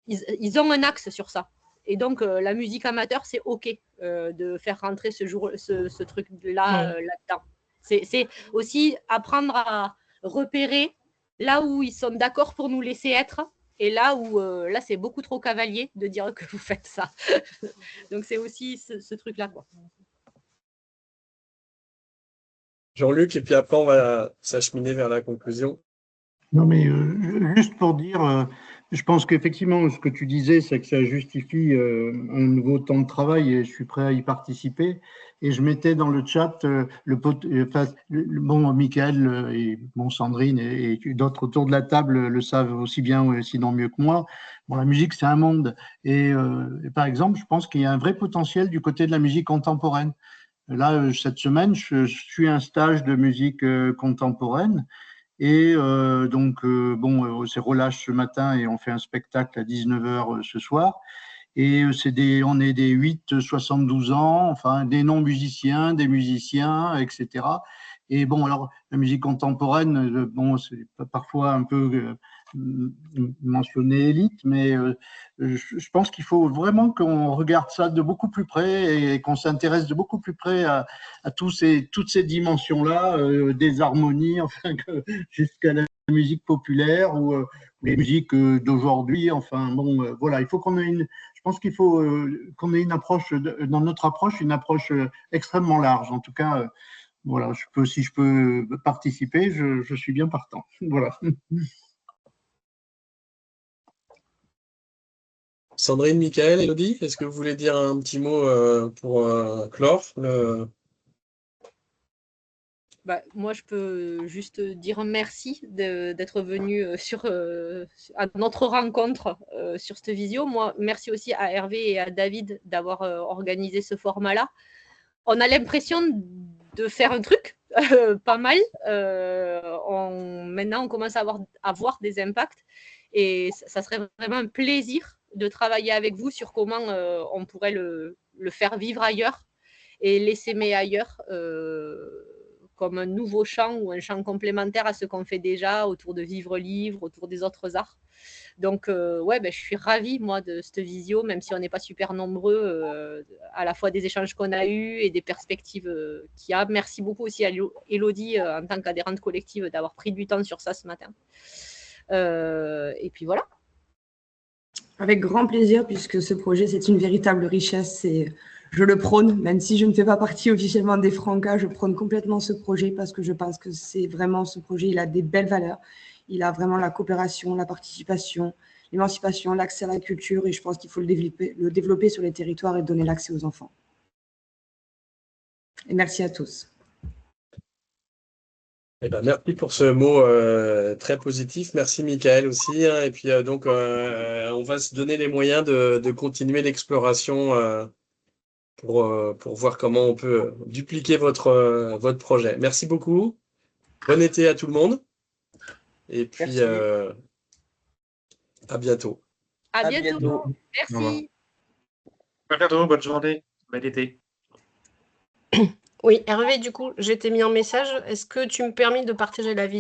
Ils ont un axe sur ça. Et donc, la musique amateur, c'est OK de faire rentrer ce truc-là là-dedans. C'est aussi apprendre à repérer là où ils sont d'accord pour nous laisser être et là où là, c'est beaucoup trop cavalier de dire que vous faites ça. Donc, c'est aussi ce truc-là, quoi. Jean-Luc, et puis après, on va s'acheminer vers la conclusion. Non, mais juste pour dire, je pense qu'effectivement, ce que tu disais, c'est que ça justifie un nouveau temps de travail et je suis prêt à y participer. Et je mettais dans le chat, bon, Michael et bon, Sandrine et d'autres autour de la table le savent aussi bien, sinon mieux que moi. Bon, la musique, c'est un monde. Et par exemple, je pense qu'il y a un vrai potentiel du côté de la musique contemporaine. Là, cette semaine, je suis un stage de musique contemporaine. Et bon, c'est relâche ce matin et on fait un spectacle à 19h ce soir. Et on est des 8-72 ans, enfin des non-musiciens, des musiciens, etc. Et bon, alors la musique contemporaine, bon, c'est parfois un peu mentionné élite, mais je pense qu'il faut vraiment qu'on regarde ça de beaucoup plus près et qu'on s'intéresse de beaucoup plus près à toutes ces dimensions-là, des harmonies, enfin, jusqu'à la musique populaire ou les musiques d'aujourd'hui. Enfin, bon, voilà, il faut qu'on ait je pense qu'il faut qu'on ait une approche, dans notre approche, une approche extrêmement large. En tout cas, voilà, si je peux participer, je suis bien partant. Voilà. Sandrine, Michael, Elodie, est-ce que vous voulez dire un petit mot pour clore Moi, je peux juste dire merci d'être venu à notre rencontre sur cette visio. Moi, merci aussi à Hervé et à David d'avoir organisé ce format-là. On a l'impression de faire un truc pas mal. Maintenant, on commence à voir des impacts et ça serait vraiment un plaisir de travailler avec vous sur comment on pourrait le faire vivre ailleurs et l'essaimer ailleurs comme un nouveau champ ou un champ complémentaire à ce qu'on fait déjà autour de vivre-livre, autour des autres arts. Donc, je suis ravie, moi, de cette visio, même si on n'est pas super nombreux, à la fois des échanges qu'on a eus et des perspectives qu'il y a. Merci beaucoup aussi à Elodie, en tant qu'adhérente collective, d'avoir pris du temps sur ça ce matin. Et puis voilà. Avec grand plaisir, puisque ce projet, c'est une véritable richesse et je le prône, même si je ne fais pas partie officiellement des Francas, je prône complètement ce projet parce que je pense que c'est vraiment ce projet, il a des belles valeurs. Il a vraiment la coopération, la participation, l'émancipation, l'accès à la culture et je pense qu'il faut le développer sur les territoires et donner l'accès aux enfants. Et merci à tous. Merci pour ce mot très positif. Merci Michael aussi. Et puis donc, on va se donner les moyens de continuer l'exploration pour voir comment on peut dupliquer votre projet. Merci beaucoup. Bon été à tout le monde. Et puis, à bientôt. À bientôt. Merci. À bientôt, bonne journée, bel été. Oui, Hervé, du coup, je t'ai mis en message. Est-ce que tu me permets de partager la vidéo ?